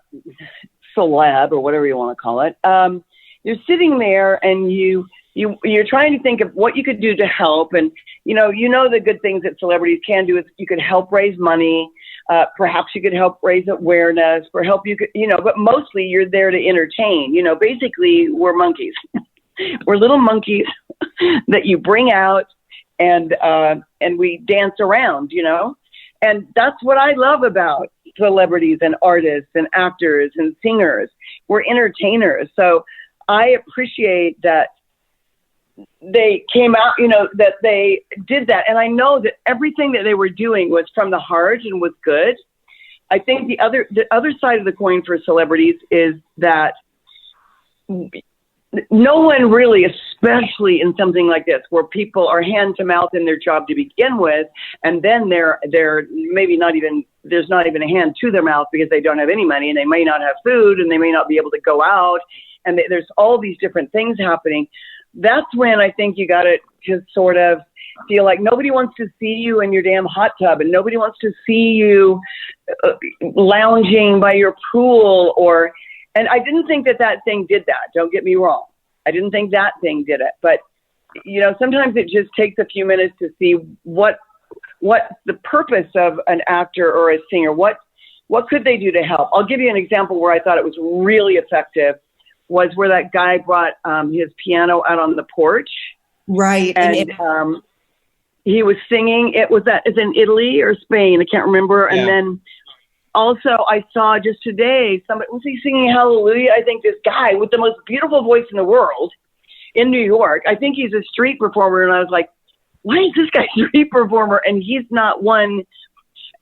celeb or whatever you want to call it, you're sitting there and you're trying to think of what you could do to help. And, the good things that celebrities can do is you could help raise money. Perhaps you could help raise awareness but mostly you're there to entertain. Basically we're monkeys. We're little monkeys that you bring out and we dance around, and that's what I love about celebrities and artists and actors and singers. We're entertainers. So I appreciate that they came out, that they did that. And I know that everything that they were doing was from the heart and was good. I think the other side of the coin for celebrities is that no one really, especially in something like this, where people are hand to mouth in their job to begin with, and then they're maybe not even, there's not even a hand to their mouth because they don't have any money and they may not have food and they may not be able to go out, and there's all these different things happening. That's when I think you got to just sort of feel like nobody wants to see you in your damn hot tub and nobody wants to see you lounging by your pool and I didn't think that thing did that. Don't get me wrong. I didn't think that thing did it. But, sometimes it just takes a few minutes to see what the purpose of an actor or a singer, what could they do to help? I'll give you an example where I thought it was really effective was where that guy brought his piano out on the porch. Right. And he was singing. It's in Italy or Spain. I can't remember. Yeah. And then also, I saw just today, was he singing Hallelujah? I think this guy with the most beautiful voice in the world in New York, I think he's a street performer. And I was like, why is this guy a street performer? And he's not won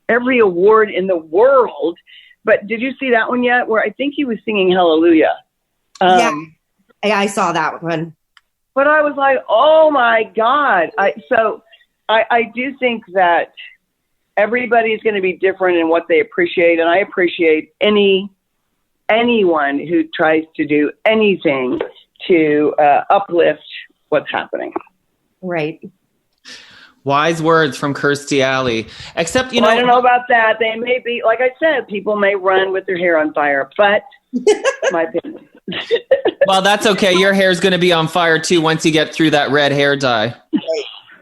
every award in the world. But did you see that one yet? Where I think he was singing Hallelujah. Yeah, I saw that one. But I was like, oh, my God. I do think that everybody's going to be different in what they appreciate, and I appreciate anyone who tries to do anything to uplift what's happening. Right. Wise words from Kirstie Alley. Except, I don't know about that. They may be, like I said, people may run with their hair on fire, but my opinion. Well, that's okay. Your hair is going to be on fire too once you get through that red hair dye.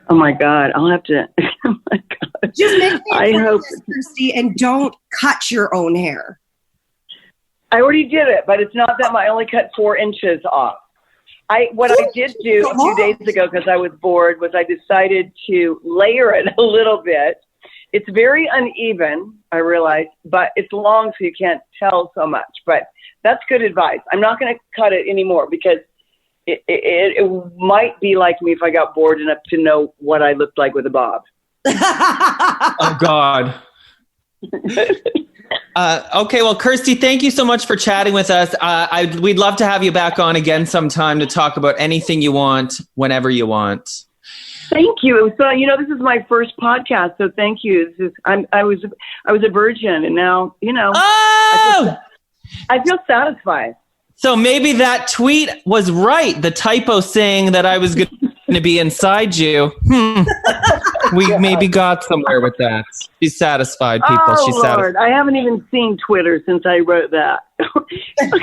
Oh my God! I'll have to. Oh my God! Just make Kirstie, and don't cut your own hair. I already did it, but it's not that. I only cut 4 inches off. I did do a few days ago because I was bored was I decided to layer it a little bit. It's very uneven, I realize, but it's long so you can't tell so much. But that's good advice. I'm not going to cut it anymore because it might be like me if I got bored enough to know what I looked like with a bob. Oh, God. Okay, well, Kirstie, thank you so much for chatting with us. We'd love to have you back on again sometime to talk about anything you want, whenever you want. Thank you. So, this is my first podcast, so thank you. I was a virgin, and now, Oh! I feel satisfied. So maybe that tweet was right. The typo saying that I was going to be inside you. We maybe got somewhere with that. She's satisfied, people. Oh, She's Lord. satisfied. I haven't even seen Twitter since I wrote that.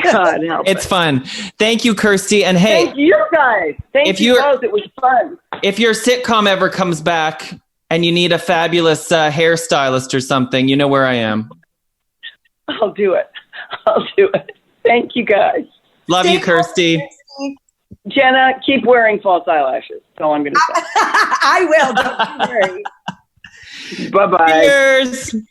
God help It's fun. Thank you, Kirstie. And hey, thank you guys. Thank you both. It was fun. If your sitcom ever comes back and you need a fabulous hairstylist or something, you know where I am. I'll do it. Thank you, guys. Love you, Kirstie. Jenna, keep wearing false eyelashes. That's all I'm going to say. I will. Don't worry. Bye-bye. Cheers.